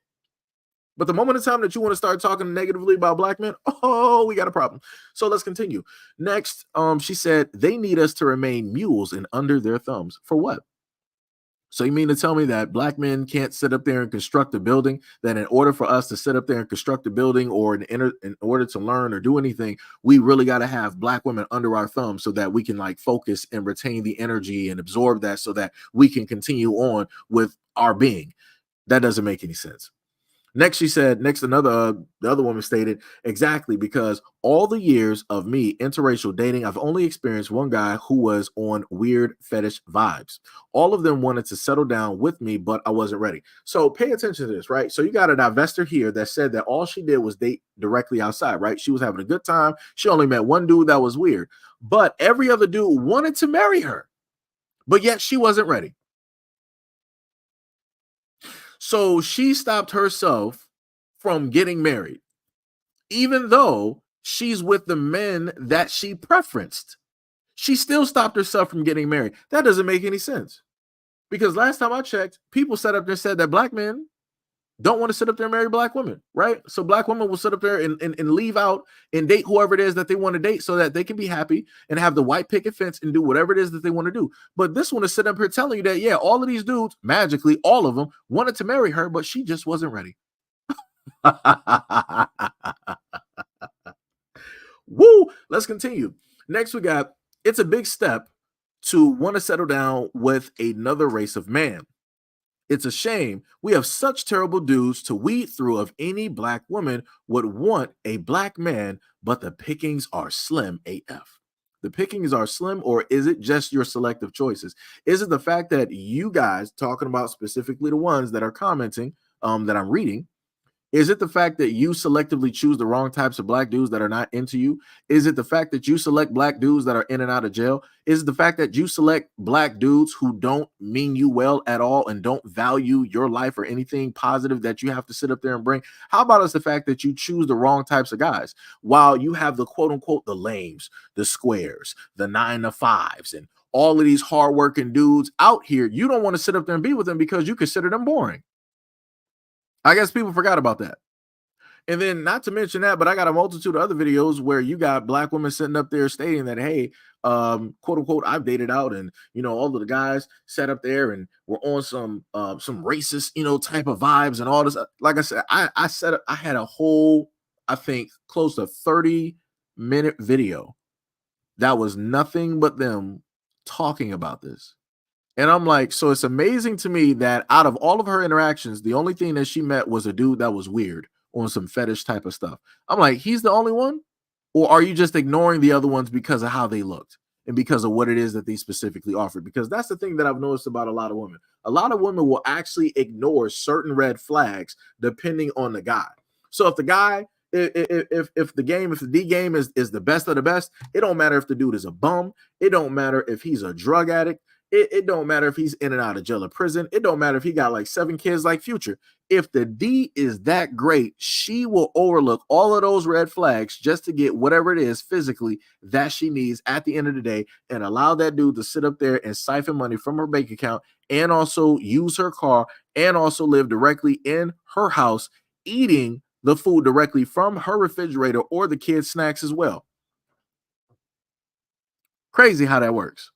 Speaker 1: But the moment in time that you want to start talking negatively about black men, oh, we got a problem. So let's continue. Next, she said they need us to remain mules and under their thumbs. For what? So you mean to tell me that black men can't sit up there and construct a building, that in order for us to sit up there and construct a building, or in order to learn or do anything, we really got to have black women under our thumbs so that we can focus and retain the energy and absorb that so that we can continue on with our being? That doesn't make any sense. Next, she said, the other woman stated, exactly, because all the years of me interracial dating, I've only experienced one guy who was on weird fetish vibes. All of them wanted to settle down with me, but I wasn't ready. So pay attention to this, right? So you got a divester here that said that all she did was date directly outside, right? She was having a good time. She only met one dude that was weird, but every other dude wanted to marry her, but yet she wasn't ready. So she stopped herself from getting married, even though she's with the men that she preferenced. She still stopped herself from getting married. That doesn't make any sense, because last time I checked, people sat up there and said that black men don't want to sit up there and marry black women, right? So black women will sit up there and leave out and date whoever it is that they want to date so that they can be happy and have the white picket fence and do whatever it is that they want to do. But this one is sitting up here telling you that, yeah, all of these dudes, magically, all of them wanted to marry her, but she just wasn't ready. Woo! Let's continue. Next, we got, it's a big step to want to settle down with another race of man. It's a shame we have such terrible dudes to weed through. Of any black woman would want a black man, but the pickings are slim AF. The pickings are slim, or is it just your selective choices? Is it the fact that you guys, talking about specifically the ones that are commenting that I'm reading, is it the fact that you selectively choose the wrong types of black dudes that are not into you? Is it the fact that you select black dudes that are in and out of jail? Is it the fact that you select black dudes who don't mean you well at all and don't value your life or anything positive that you have to sit up there and bring? How about it's the fact that you choose the wrong types of guys, while you have the quote unquote the lames, the squares, the 9-to-5s, and all of these hardworking dudes out here? You don't want to sit up there and be with them because you consider them boring. I guess people forgot about that. And then, not to mention that, but I got a multitude of other videos where you got black women sitting up there stating that, hey, quote unquote, I've dated out, and all of the guys sat up there and were on some racist, type of vibes and all this. Like I said, I had a whole, I think, close to 30-minute video that was nothing but them talking about this. And I'm like, so it's amazing to me that out of all of her interactions, the only thing that she met was a dude that was weird on some fetish type of stuff. I'm like, he's the only one? Or are you just ignoring the other ones because of how they looked and because of what it is that they specifically offered? Because that's the thing that I've noticed about a lot of women. A lot of women will actually ignore certain red flags depending on the guy. So if the guy, if the D game is the best of the best, it don't matter if the dude is a bum. It don't matter if he's a drug addict. It don't matter if he's in and out of jail or prison. It don't matter if he got like 7 kids like Future. If the D is that great, she will overlook all of those red flags just to get whatever it is physically that she needs at the end of the day, and allow that dude to sit up there and siphon money from her bank account, and also use her car, and also live directly in her house, eating the food directly from her refrigerator or the kids' snacks as well. Crazy how that works.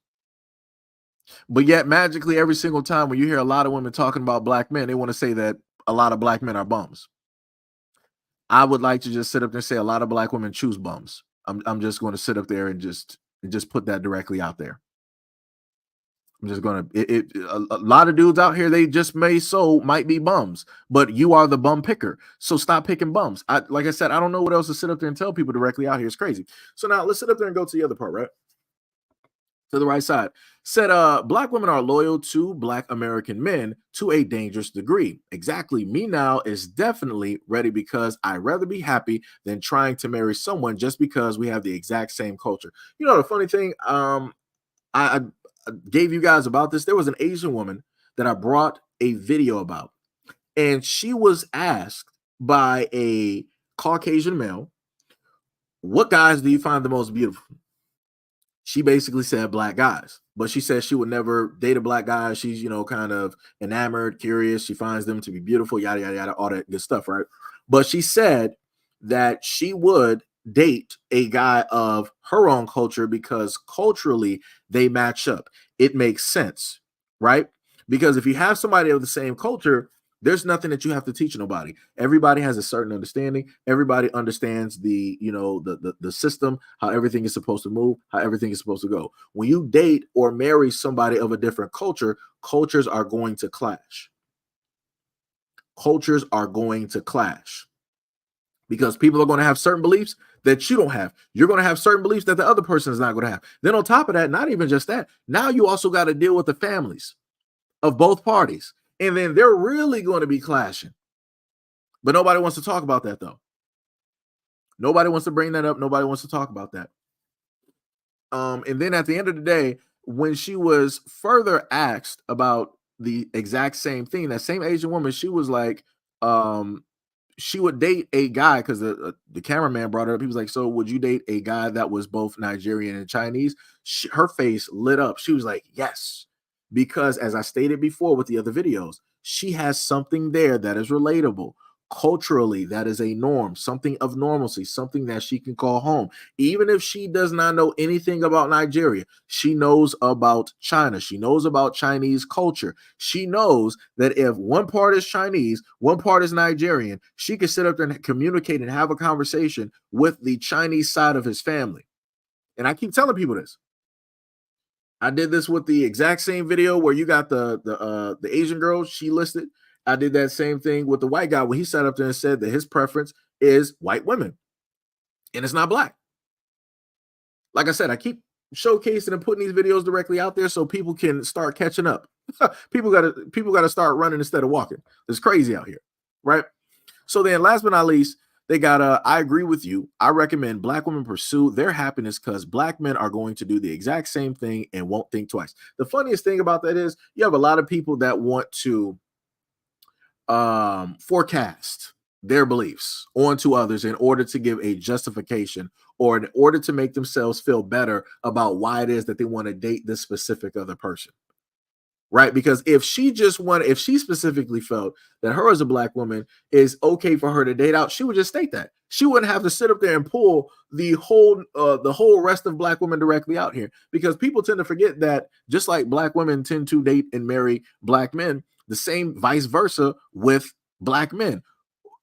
Speaker 1: But yet, magically, every single time when you hear a lot of women talking about black men, they want to say that a lot of black men are bums. I would like to just sit up there and say a lot of black women choose bums. I'm just going to sit up there and just put that directly out there. I'm just going to, a lot of dudes out here, they just might be bums, but you are the bum picker. So stop picking bums. Like I said, I don't know what else to sit up there and tell people directly out here. It's crazy. So now let's sit up there and go to the other part, right? To the right side. Said black women are loyal to black American men to a dangerous degree. Exactly. Me now is definitely ready because I'd rather be happy than trying to marry someone just because we have the exact same culture. You know, the funny thing, I gave you guys about this. There was an Asian woman that I brought a video about, and she was asked by a Caucasian male, what guys do you find the most beautiful? She basically said black guys, but she said she would never date a black guy. She's, kind of enamored, curious. She finds them to be beautiful, yada, yada, yada, all that good stuff, right? But she said that she would date a guy of her own culture because culturally they match up. It makes sense, right? Because if you have somebody of the same culture, there's nothing that you have to teach nobody. Everybody has a certain understanding. Everybody understands the system, how everything is supposed to move, how everything is supposed to go. When you date or marry somebody of a different culture, cultures are going to clash. Cultures are going to clash because people are going to have certain beliefs that you don't have. You're going to have certain beliefs that the other person is not going to have. Then on top of that, not even just that, now you also got to deal with the families of both parties. And then they're really going to be clashing. But nobody wants to talk about that, though. Nobody wants to bring that up. Nobody wants to talk about that. And then at the end of the day, when she was further asked about the exact same thing, that same Asian woman, she was like, she would date a guy because the cameraman brought her up. He was like, so would you date a guy that was both Nigerian and Chinese? Her face lit up. She was like, yes. Because as I stated before with the other videos, she has something there that is relatable. Culturally, that is a norm, something of normalcy, something that she can call home. Even if she does not know anything about Nigeria, she knows about China. She knows about Chinese culture. She knows that if one part is Chinese, one part is Nigerian, she can sit up there and communicate and have a conversation with the Chinese side of his family. And I keep telling people this. I did this with the exact same video where you got the Asian girl she listed. I did that same thing with the white guy when he sat up there and said that his preference is white women, and it's not black. Like I said, I keep showcasing and putting these videos directly out there so people can start catching up. people gotta start running instead of walking. It's crazy out here, right? So then, last but not least, they got I agree with you. I recommend black women pursue their happiness because black men are going to do the exact same thing and won't think twice. The funniest thing about that is you have a lot of people that want to forecast their beliefs onto others in order to give a justification or in order to make themselves feel better about why it is that they want to date this specific other person. Right? Because if she specifically felt that her as a black woman is okay for her to date out, she would just state that. She wouldn't have to sit up there and pull the whole rest of black women directly out here, because people tend to forget that just like black women tend to date and marry black men, the same vice versa with black men.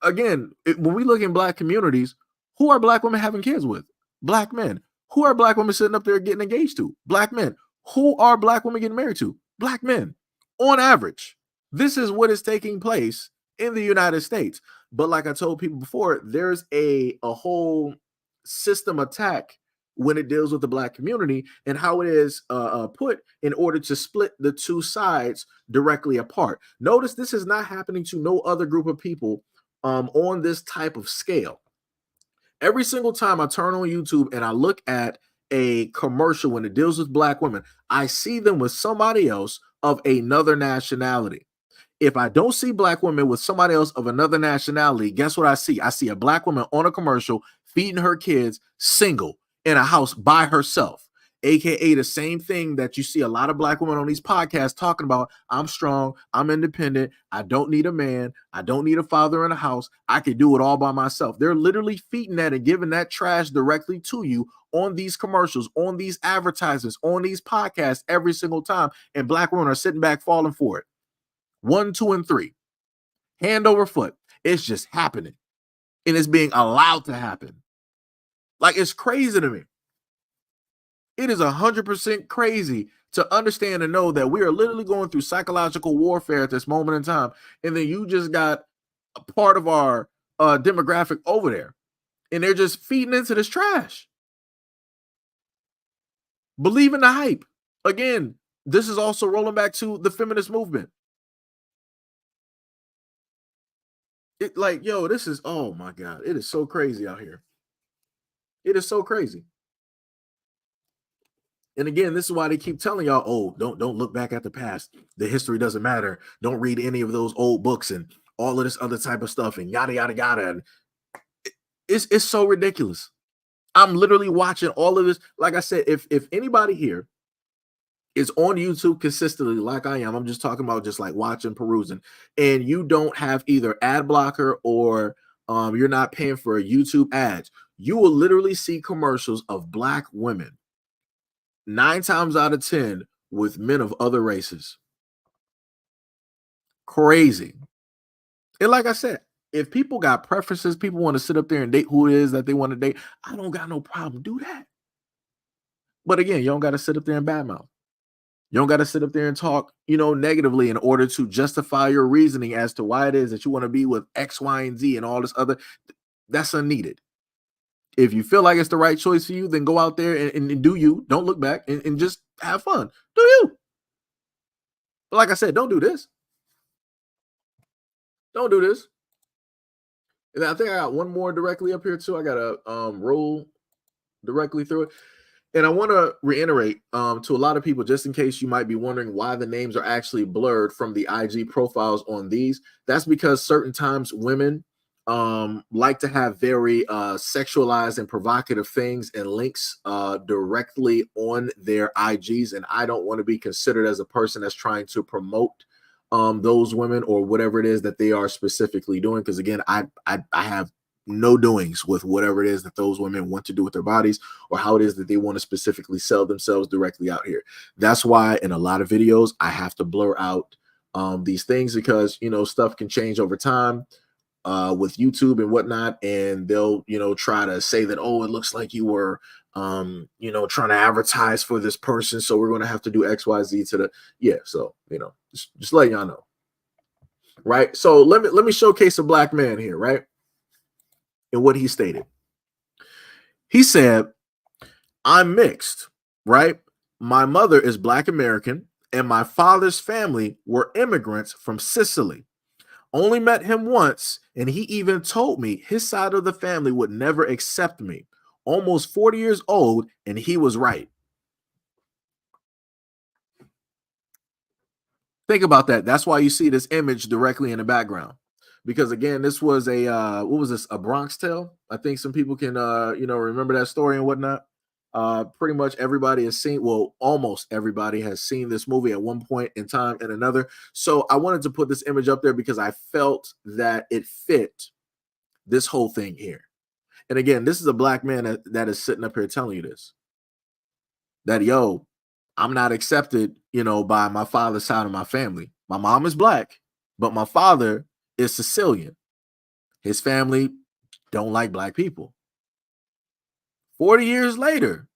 Speaker 1: Again, when we look in black communities, who are black women having kids with? Black men. Who are black women sitting up there getting engaged to? Black men. Who are black women getting married to? Black men. On average, this is what is taking place in the United States. But like I told people before, there's a whole system attack when it deals with the black community and how it is put in order to split the two sides directly apart. Notice this is not happening to no other group of people on this type of scale. Every single time I turn on YouTube and I look at a commercial when it deals with black women, I see them with somebody else of another nationality. If I don't see black women with somebody else of another nationality, guess what I see? I see a black woman on a commercial feeding her kids single in a house by herself, aka the same thing that you see a lot of black women on these podcasts talking about. I'm strong, I'm independent, I don't need a man, I don't need a father in a house, I can do it all by myself. They're literally feeding that and giving that trash directly to you on these commercials, on these advertisements, on these podcasts every single time, and black women are sitting back falling for it. 1, 2, and 3, hand over foot. It's just happening, and it's being allowed to happen. Like, it's crazy to me. It is 100% crazy to understand and know that we are literally going through psychological warfare at this moment in time, and then you just got a part of our demographic over there, and they're just feeding into this trash. Believe in the hype. Again, this is also rolling back to the feminist movement. It like, yo, this is, oh my God, it is so crazy out here. It is so crazy. And again, this is why they keep telling y'all, oh, don't look back at the past. The history doesn't matter. Don't read any of those old books and all of this other type of stuff and yada, yada, yada. And it's so ridiculous. I'm literally watching all of this. Like I said, if anybody here is on YouTube consistently like I am, I'm just talking about just like watching, perusing, and you don't have either ad blocker or you're not paying for a YouTube ads, you will literally see commercials of black women 9 times out of 10 with men of other races. Crazy. And like I said, if people got preferences, people want to sit up there and date who it is that they want to date, I don't got no problem. Do that. But again, you don't got to sit up there and badmouth. You don't got to sit up there and talk, negatively in order to justify your reasoning as to why it is that you want to be with X, Y, and Z and all this other. That's unneeded. If you feel like it's the right choice for you, then go out there and do you. Don't look back and just have fun. Do you. But like I said, don't do this. Don't do this. And I think I got one more directly up here too. I got to roll directly through it. And I want to reiterate to a lot of people, just in case you might be wondering why the names are actually blurred from the IG profiles on these. That's because certain times women like to have very sexualized and provocative things and links directly on their IGs. And I don't want to be considered as a person that's trying to promote those women or whatever it is that they are specifically doing. Because again, I have no doings with whatever it is that those women want to do with their bodies or how it is that they want to specifically sell themselves directly out here. That's why in a lot of videos, I have to blur out these things because, stuff can change over time with YouTube and whatnot. And they'll, try to say that, oh, it looks like you were, trying to advertise for this person. So we're going to have to do X, Y, Z to the, yeah. So, just let y'all know. Right. So let me showcase a black man here. Right. And what he stated. He said, I'm mixed, right? My mother is Black American and my father's family were immigrants from Sicily. Only met him once, and he even told me his side of the family would never accept me. Almost 40 years old, and he was right. Think about that. That's why you see this image directly in the background. Because again, this was a what was this? A Bronx Tale. I think some people can remember that story and whatnot. Pretty much everybody has seen, well, almost everybody has seen this movie at one point in time and another. So I wanted to put this image up there because I felt that it fit this whole thing here. And again, this is a black man that is sitting up here telling you this. That, yo, I'm not accepted, by my father's side of my family. My mom is black, but my father is Sicilian. His family don't like black people. 40 years later,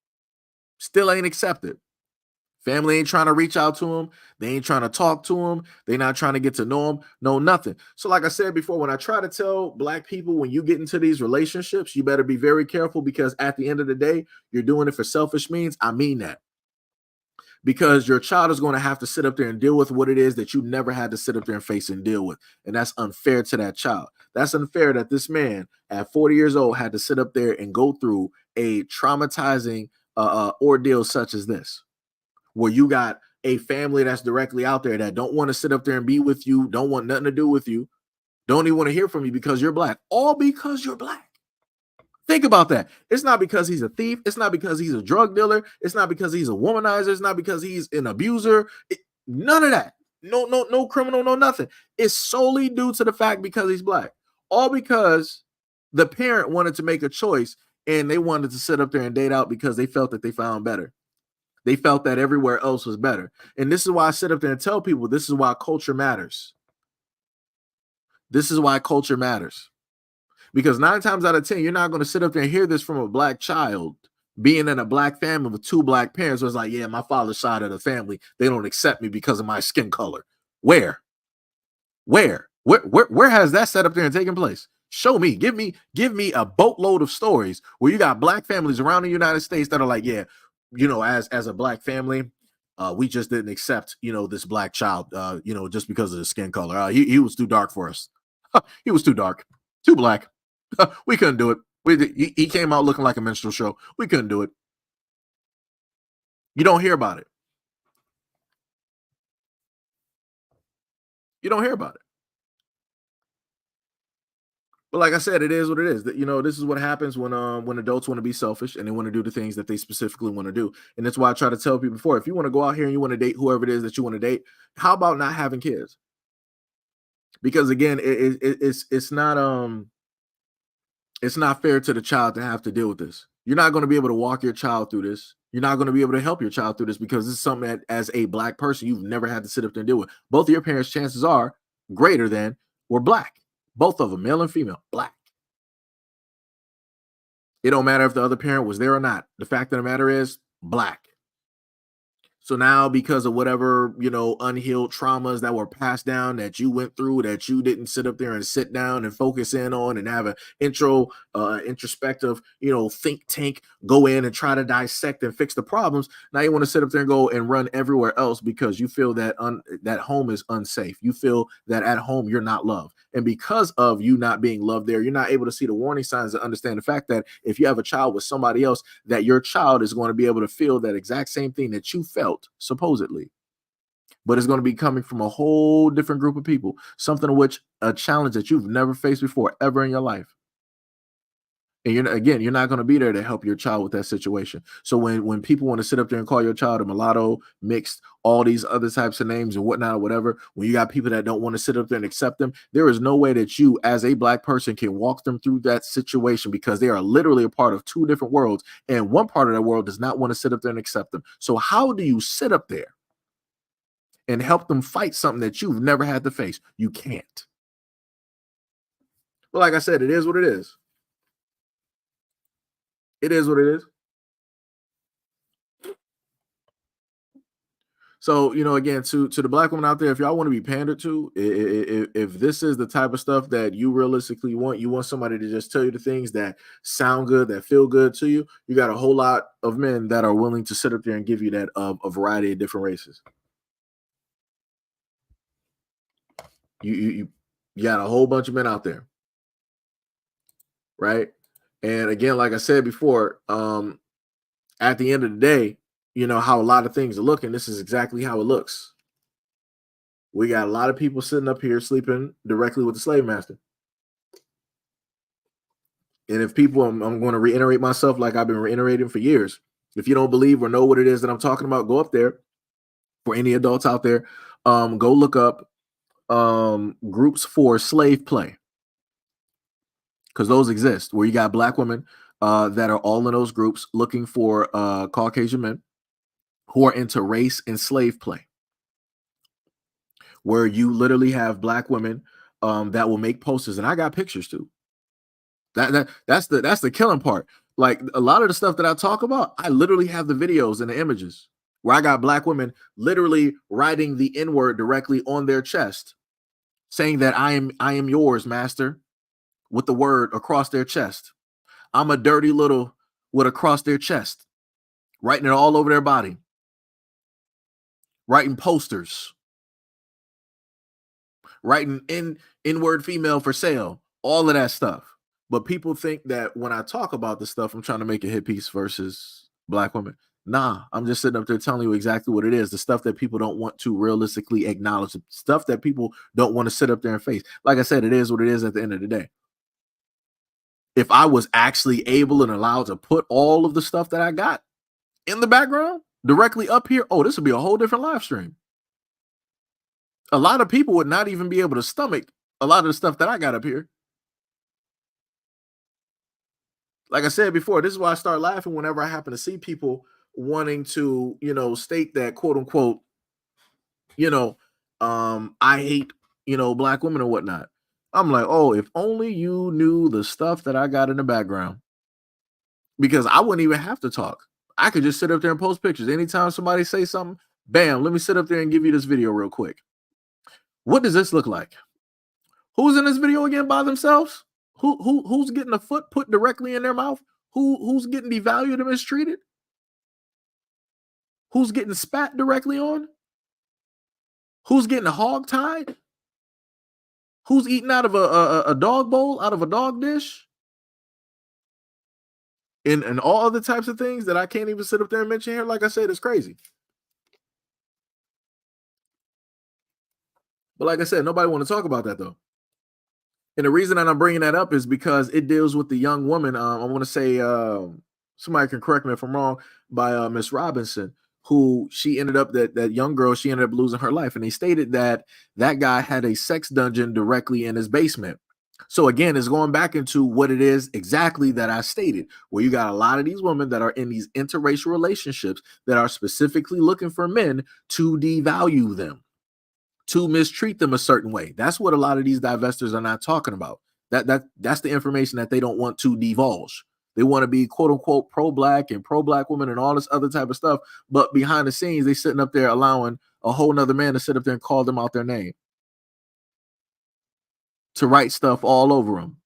Speaker 1: still ain't accepted. Family ain't trying to reach out to him. They ain't trying to talk to him. They're not trying to get to know him. No, nothing. So like I said before, when I try to tell black people, when you get into these relationships, you better be very careful because at the end of the day, you're doing it for selfish means. I mean that. Because your child is going to have to sit up there and deal with what it is that you never had to sit up there and face and deal with. And that's unfair to that child. That's unfair that this man at 40 years old had to sit up there and go through a traumatizing ordeals such as this, where you got a family that's directly out there that don't want to sit up there and be with you, don't want nothing to do with you, don't even want to hear from you because you're black, all because you're black. Think about that. It's not because he's a thief. It's not because he's a drug dealer. It's not because he's a womanizer. It's not because he's an abuser. None of that. No criminal, no nothing. It's solely due to the fact because he's black. All because the parent wanted to make a choice and they wanted to sit up there and date out because they felt that they found better. They felt that everywhere else was better. And this is why I sit up there and tell people this is why culture matters. This is why culture matters. Because 9 times out of 10, you're not going to sit up there and hear this from a black child being in a black family with 2 black parents. Was like, yeah, my father's side of the family, they don't accept me because of my skin color. Where has that set up there and taken place? Show me, give me a boatload of stories where you got black families around the United States that are like, yeah, as a black family, we just didn't accept, this black child, just because of the skin color. He was too dark for us. He was too dark, too black. We couldn't do it. He came out looking like a minstrel show. We couldn't do it. You don't hear about it. You don't hear about it. But like I said, it is what it is. This is what happens when adults want to be selfish and they want to do the things that they specifically want to do. And that's why I try to tell people before, if you want to go out here and you want to date whoever it is that you want to date, how about not having kids? Because again, it's not fair to the child to have to deal with this. You're not going to be able to walk your child through this. You're not going to be able to help your child through this because this is something that, as a black person, you've never had to sit up there and deal with. Both of your parents, chances are greater than, were black. Both of them, male and female, black. It don't matter if the other parent was there or not. The fact of the matter is, black. So now, because of whatever, unhealed traumas that were passed down that you went through, that you didn't sit up there and sit down and focus in on and have an introspective, think tank, go in and try to dissect and fix the problems. Now you want to sit up there and go and run everywhere else because you feel that that home is unsafe. You feel that at home you're not loved. And because of you not being loved there, you're not able to see the warning signs and understand the fact that if you have a child with somebody else, that your child is going to be able to feel that exact same thing that you felt, supposedly. But it's going to be coming from a whole different group of people, something in which a challenge that you've never faced before ever in your life. And you're not going to be there to help your child with that situation. So when people want to sit up there and call your child a mulatto, mixed, all these other types of names and whatnot or whatever, when you got people that don't want to sit up there and accept them, there is no way that you as a black person can walk them through that situation because they are literally a part of 2 different worlds. And one part of that world does not want to sit up there and accept them. So how do you sit up there and help them fight something that you've never had to face? You can't. Well, like I said, it is what it is. It is what it is. So, again, to the black woman out there, if y'all want to be pandered to, if this is the type of stuff that you realistically want, you want somebody to just tell you the things that sound good, that feel good to you, you got a whole lot of men that are willing to sit up there and give you that of a variety of different races. You got a whole bunch of men out there, right? And again, like I said before, at the end of the day, how a lot of things are looking. This is exactly how it looks. We got a lot of people sitting up here sleeping directly with the slave master. And if people, I'm going to reiterate myself like I've been reiterating for years. If you don't believe or know what it is that I'm talking about, go up there. For any adults out there, go look up groups for slave play. Because those exist, where you got black women that are all in those groups looking for Caucasian men who are into race and slave play, where you literally have black women that will make posters, and I got pictures too. That's the killing part. Like a lot of the stuff that I talk about, I literally have the videos and the images where I got black women literally writing the N-word directly on their chest, saying that I am yours, master, with the word across their chest. I'm a dirty little with across their chest, writing it all over their body, writing posters, writing N-word female for sale, all of that stuff. But people think that when I talk about this stuff, I'm trying to make a hit piece versus black women. Nah, I'm just sitting up there telling you exactly what it is. The stuff that people don't want to realistically acknowledge, the stuff that people don't want to sit up there and face. Like I said, it is what it is at the end of the day. If I was actually able and allowed to put all of the stuff that I got in the background directly up here, oh, this would be a whole different live stream. A lot of people would not even be able to stomach a lot of the stuff that I got up here. Like I said before, this is why I start laughing whenever I happen to see people wanting to, state that, quote unquote, I hate, black women or whatnot. I'm like, oh, if only you knew the stuff that I got in the background, because I wouldn't even have to talk. I could just sit up there and post pictures. Anytime somebody say something, bam, let me sit up there and give you this video real quick. What does this look like? Who's in this video again by themselves? Who's getting a foot put directly in their mouth? Who's getting devalued and mistreated? Who's getting spat directly on? Who's getting hog-tied? Who's eating out of a dog bowl, out of a dog dish? And all other types of things that I can't even sit up there and mention here. Like I said, it's crazy. But like I said, nobody want to talk about that though. And the reason that I'm bringing that up is because it deals with the young woman. I want to say, somebody can correct me if I'm wrong, by Miss Robinson, who she ended up, that young girl, she ended up losing her life. And they stated that guy had a sex dungeon directly in his basement. So again, it's going back into what it is exactly that I stated, where you got a lot of these women that are in these interracial relationships that are specifically looking for men to devalue them, to mistreat them a certain way. That's what a lot of these divestors are not talking about. That's the information that they don't want to divulge. They want to be quote unquote pro-black and pro-black women and all this other type of stuff. But behind the scenes, they sitting up there allowing a whole nother man to sit up there and call them out their name, to write stuff all over them.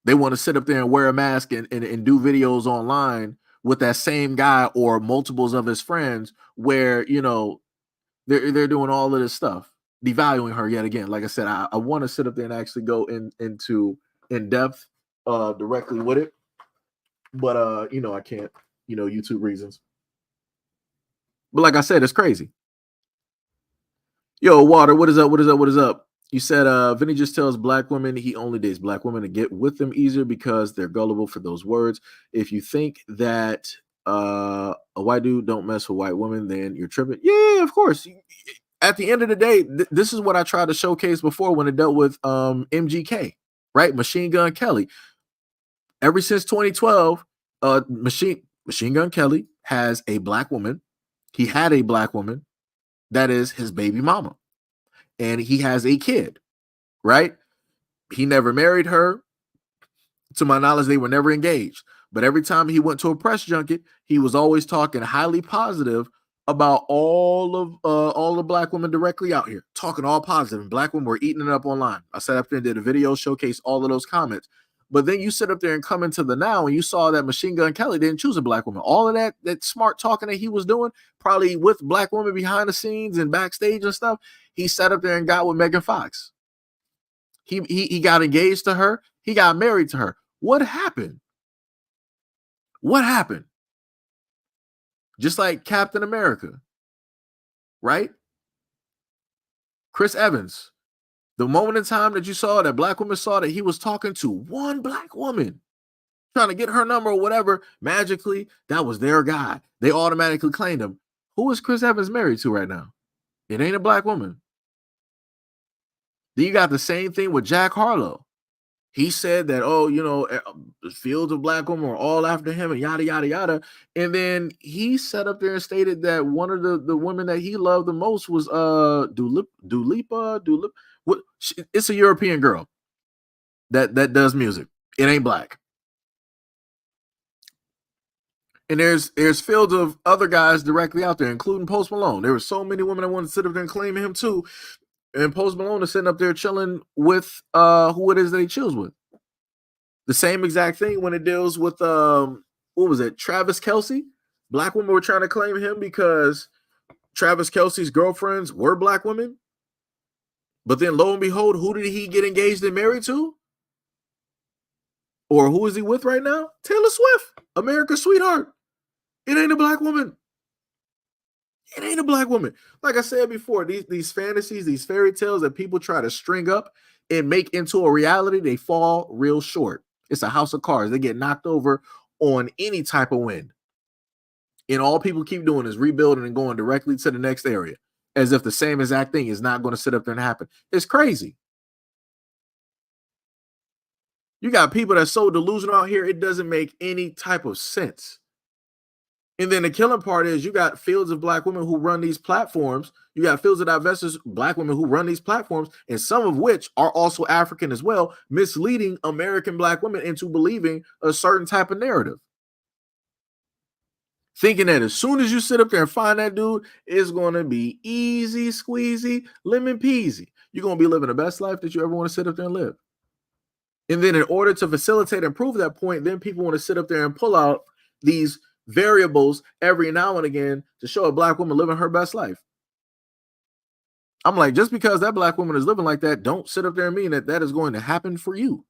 Speaker 1: They want to sit up there and wear a mask and do videos online with that same guy or multiples of his friends where, they're doing all of this stuff, devaluing her yet again. Like I said, I want to sit up there and actually go into depth directly with it. But I can't, YouTube reasons. But like I said, it's crazy. Yo, Water, what is up? What is up? What is up? You said Vinny just tells black women he only dates black women to get with them easier because they're gullible for those words. If you think that a white dude don't mess with white women, then you're tripping. Yeah, of course. At the end of the day, this is what I tried to showcase before when it dealt with MGK, right? Machine Gun Kelly. Ever since 2012, Machine Gun Kelly has a black woman. He had a black woman that is his baby mama. And he has a kid, right? He never married her. To my knowledge, they were never engaged. But every time he went to a press junket, he was always talking highly positive about all the black women directly out here, talking all positive. And black women were eating it up online. I sat up there and did a video showcase all of those comments. But then you sit up there and come into the now and you saw that Machine Gun Kelly didn't choose a black woman. All of that smart talking that he was doing, probably with black women behind the scenes and backstage and stuff, he sat up there and got with Megan Fox. He got engaged to her. He got married to her. What happened? What happened? Just like Captain America, right? Chris Evans. The moment in time that you saw that black woman saw that he was talking to one black woman, trying to get her number or whatever, magically, that was their guy. They automatically claimed him. Who is Chris Evans married to right now? It ain't a black woman. Then you got the same thing with Jack Harlow. He said that, the fields of black women were all after him and yada, yada, yada. And then he sat up there and stated that one of the women that he loved the most was Dulipa. It's a European girl that does music. It ain't black. And there's fields of other guys directly out there, including Post Malone. There were so many women that wanted to sit up there and claim him too. And Post Malone is sitting up there chilling with who it is that he chills with. The same exact thing when it deals with what was it? Travis Kelce. Black women were trying to claim him because Travis Kelce's girlfriends were black women. But then lo and behold, who did he get engaged and married to? Or who is he with right now? Taylor Swift, America's sweetheart. It ain't a black woman. It ain't a black woman. Like I said before, these fantasies, these fairy tales that people try to string up and make into a reality, they fall real short. It's a house of cards. They get knocked over on any type of wind. And all people keep doing is rebuilding and going directly to the next area, as if the same exact thing is not going to sit up there and happen. It's crazy. You got people that's so delusional out here, it doesn't make any type of sense. And then the killing part is you got fields of black women who run these platforms. You got fields of divestors, black women who run these platforms, and some of which are also African as well, misleading American black women into believing a certain type of narrative. Thinking that as soon as you sit up there and find that dude, it's going to be easy squeezy, lemon peasy. You're going to be living the best life that you ever want to sit up there and live. And then in order to facilitate and prove that point, then people want to sit up there and pull out these variables every now and again to show a black woman living her best life. I'm like, just because that black woman is living like that, don't sit up there and mean that that is going to happen for you.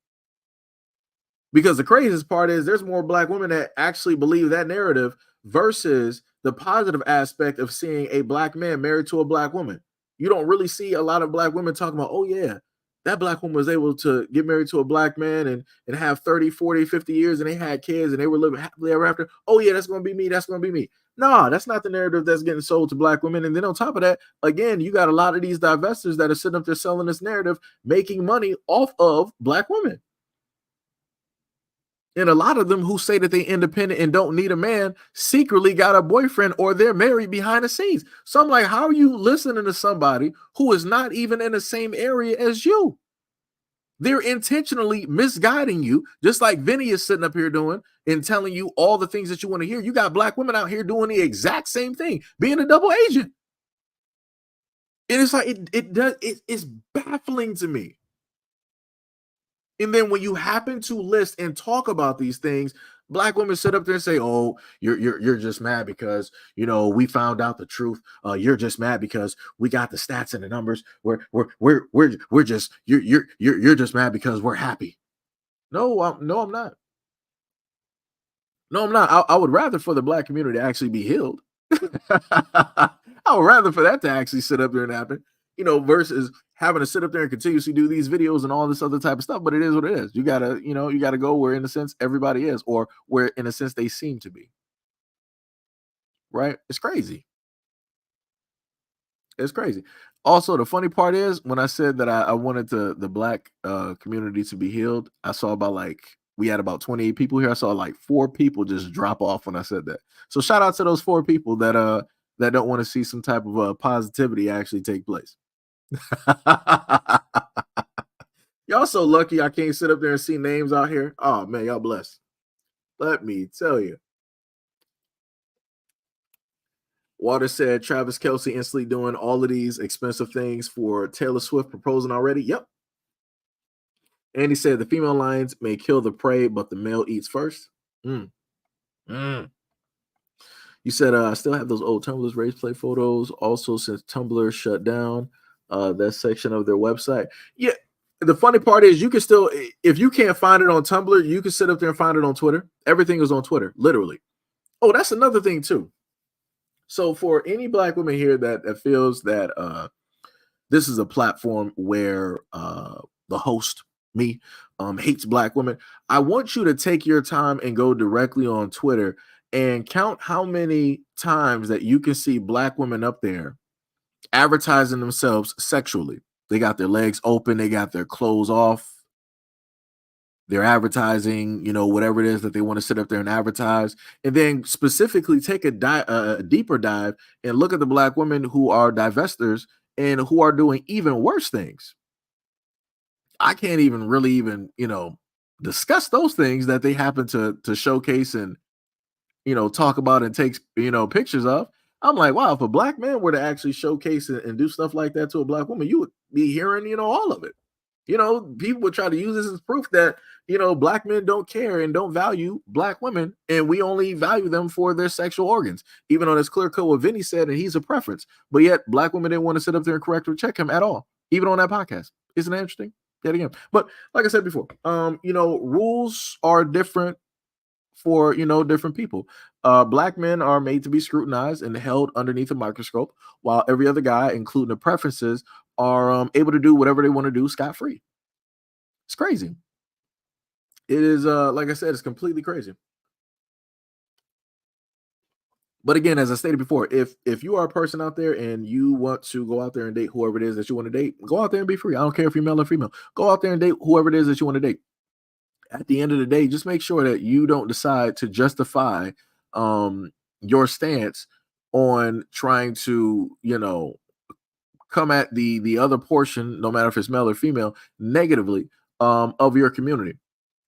Speaker 1: Because the craziest part is there's more black women that actually believe that narrative versus the positive aspect of seeing a black man married to a black woman. You don't really see a lot of black women talking about, oh yeah, that black woman was able to get married to a black man and have 30, 40, 50 years and they had kids and they were living happily ever after. Oh yeah, that's going to be me. That's going to be me. No, that's not the narrative that's getting sold to black women. And then on top of that, again, you got a lot of these divestors that are sitting up there selling this narrative, making money off of black women. And a lot of them who say that they're independent and don't need a man secretly got a boyfriend or they're married behind the scenes. So I'm like, how are you listening to somebody who is not even in the same area as you? They're intentionally misguiding you, just like Vinny is sitting up here doing and telling you all the things that you want to hear. You got black women out here doing the exact same thing, being a double agent. And it's like, it's baffling to me. And then when you happen to list and talk about these things, black women sit up there and say, "Oh, you're just mad because we found out the truth. You're just mad because we got the stats and the numbers. We're just you're just mad because we're happy." No, I'm not. No, I'm not. I would rather for the black community to actually be healed. I would rather for that to actually sit up there and happen, versus having to sit up there and continuously do these videos and all this other type of stuff. But it is what it is. You gotta go where, in a sense, everybody is, or where, in a sense, they seem to be. Right? It's crazy. It's crazy. Also, the funny part is when I said that I wanted the black community to be healed, I saw we had about 28 people here. I saw like 4 people just drop off when I said that. So shout out to those 4 people that don't want to see some type of positivity actually take place. Y'all so lucky I can't sit up there and see names out here. Oh man, y'all blessed. Let me tell you. Water said Travis Kelce instantly doing all of these expensive things for Taylor Swift proposing already. Yep. And he said the female lions may kill the prey, but the male eats first. You said I still have those old Tumblr's race play photos. Also, since Tumblr shut down that section of their website. Yeah. The funny part is you can still, if you can't find it on Tumblr, you can sit up there and find it on Twitter. Everything is on Twitter, literally. Oh, that's another thing too. So for any black woman here that feels that this is a platform where the host, me, hates black women, I want you to take your time and go directly on Twitter and count how many times that you can see black women up there advertising themselves sexually. They got their legs open, they got their clothes off. They're advertising, whatever it is that they want to sit up there and advertise. And then specifically take a deeper dive and look at the black women who are divestors and who are doing even worse things. I can't even really discuss those things that they happen to showcase and, talk about and take, pictures of. I'm like, wow, if a black man were to actually showcase and do stuff like that to a black woman, you would be hearing, all of it. People would try to use this as proof that, black men don't care and don't value black women, and we only value them for their sexual organs, even though it's clear cut what Vinny said, and he's a preference. But yet, black women didn't want to sit up there and correct or check him at all, even on that podcast. Isn't that interesting? yet again. But like I said before, rules are different for different people. Black men are made to be scrutinized and held underneath a microscope, while every other guy, including the preferences, are able to do whatever they want to do scot free. It's crazy. It is like I said, it's completely crazy. But again, as I stated before, if you are a person out there and you want to go out there and date whoever it is that you want to date, go out there and be free. I don't care if you're male or female. Go out there and date whoever it is that you want to date. At the end of the day, just make sure that you don't decide to justify your stance on trying to, come at the other portion, no matter if it's male or female, negatively of your community.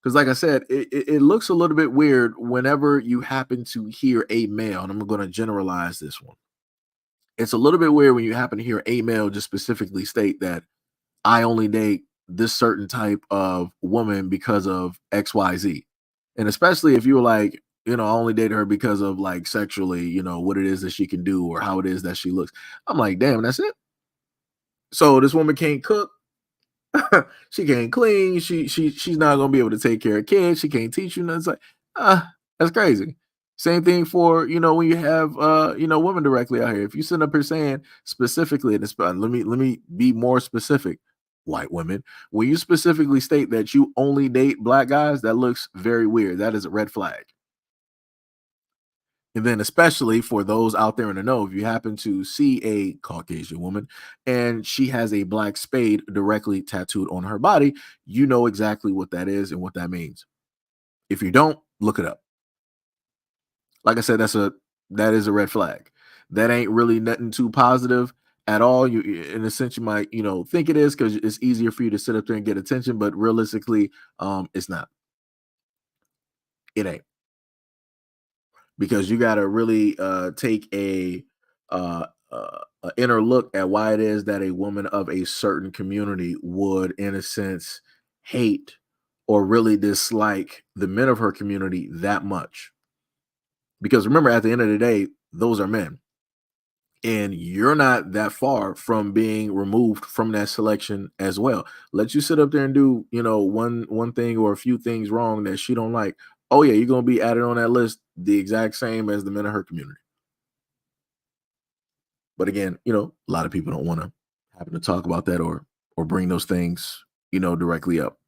Speaker 1: Because like I said, it looks a little bit weird whenever you happen to hear a male, and I'm going to generalize this one. It's a little bit weird when you happen to hear a male just specifically state that I only date this certain type of woman because of XYZ. And especially if you were like, I only date her because of like sexually, what it is that she can do or how it is that she looks. I'm like, damn, that's it. So this woman can't cook. She can't clean. She's not gonna be able to take care of kids. She can't teach you nothing. It's like, that's crazy. Same thing for when you have women directly out here. If you sit up here saying specifically in this, let me be more specific. White women, when you specifically state that you only date black guys, that looks very weird. That is a red flag. And then especially for those out there in the know, if you happen to see a Caucasian woman and she has a black spade directly tattooed on her body, you know exactly what that is and what that means. If you don't, look it up. Like I said, that is a red flag. That ain't really nothing too positive at all. You, in a sense, you might think it is because it's easier for you to sit up there and get attention, but realistically, it's not. It ain't. Because you got to really take a inner look at why it is that a woman of a certain community would, in a sense, hate or really dislike the men of her community that much. Because remember, at the end of the day, those are men. And you're not that far from being removed from that selection as well. Let you sit up there and do, one thing or a few things wrong that she don't like. Oh yeah, you're gonna be added on that list the exact same as the men of her community. But again, a lot of people don't want to happen to talk about that or bring those things, directly up.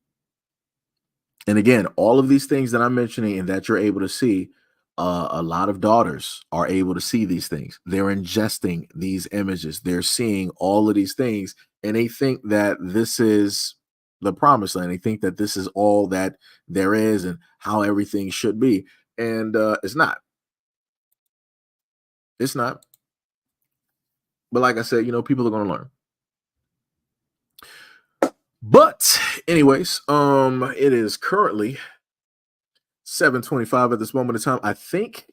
Speaker 1: And again, all of these things that I'm mentioning and that you're able to see, a lot of daughters are able to see these things. They're ingesting these images. They're seeing all of these things, and they think that this is the promised land. They think that this is all that there is and how everything should be. And it's not. It's not. But like I said, people are going to learn. But anyways, it is currently 7:25 at this moment in time. I think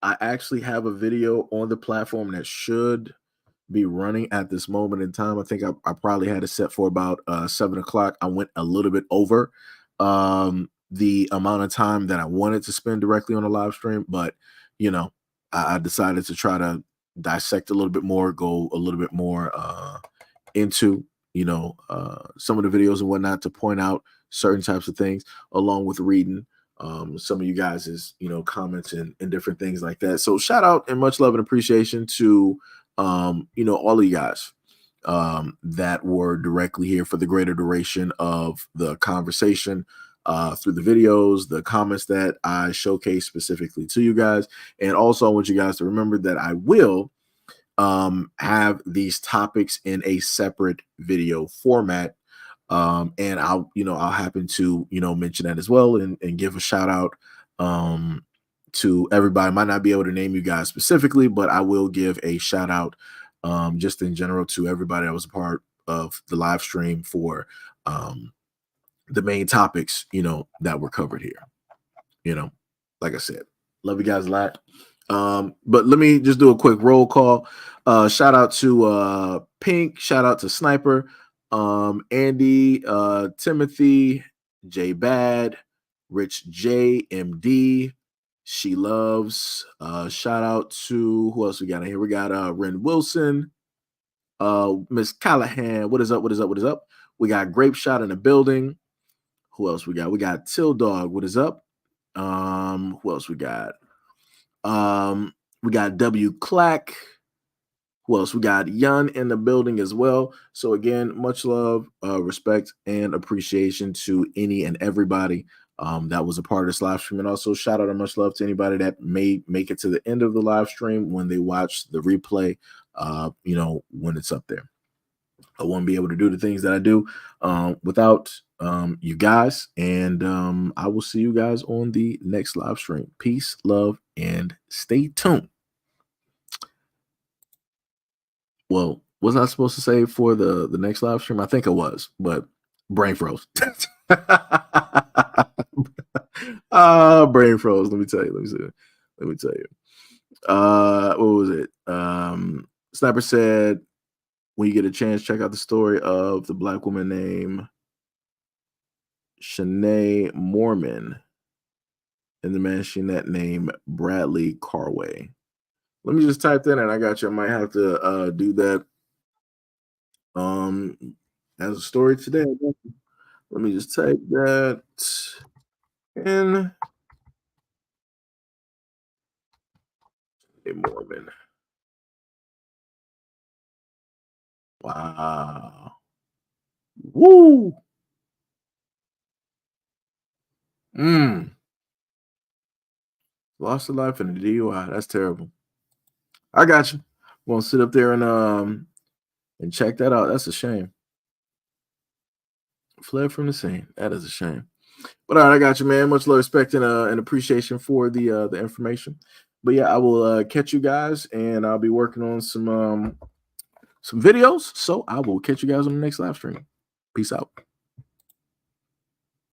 Speaker 1: I actually have a video on the platform that should be running at this moment in time. I think I probably had it set for about 7 o'clock. I went a little bit over the amount of time that I wanted to spend directly on the live stream, but I decided to try to dissect a little bit more, go a little bit more into some of the videos and whatnot to point out certain types of things, along with reading some of you guys' comments and different things like that. So shout out and much love and appreciation to all of you guys that were directly here for the greater duration of the conversation through the videos, the comments that I showcase specifically to you guys. And also I want you guys to remember that I will have these topics in a separate video format. And I'll happen to, mention that as well and give a shout out to everybody. I might not be able to name you guys specifically, but I will give a shout out just in general to everybody that was a part of the live stream for the main topics, that were covered here. Like I said, love you guys a lot. But let me just do a quick roll call. Shout out to Pink, shout out to Sniper, Andy, Timothy, J Bad, Rich J, MD, She Loves. Shout out to who else we got in here? We got Ren Wilson, Miss Callahan, what is up? What is up? What is up? We got Grape Shot in the building. Who else we got? We got Till Dog. What is up? Who else we got? We got W Clack. Who else? We got Yun in the building as well. So again, much love, respect, and appreciation to any and everybody that was a part of this live stream. And also shout out and much love to anybody that may make it to the end of the live stream when they watch the replay, you know, when it's up there. I won't be able to do the things that I do without you guys. And I will see you guys on the next live stream. Peace, love, and stay tuned. Well, was I supposed to say for the next live stream? I think I was, but brain froze. Brain froze. Let me tell you. Let me tell you. What was it? Sniper said, when you get a chance, check out the story of the black woman named Shanae Mormon and the man she met named Bradley Carway. Let me just type that in. I got you. I might have to do that as a story today. Let me just type that in. A Mormon. Wow. Woo. Lost a life in a DUI. That's terrible. I got you. I'm gonna sit up there and check that out. That's a shame. Fled from the scene. That is a shame. But all right, I got you, man. Much love, respect, and appreciation for the information. But yeah, I will catch you guys, and I'll be working on some videos. So I will catch you guys on the next live stream. Peace out.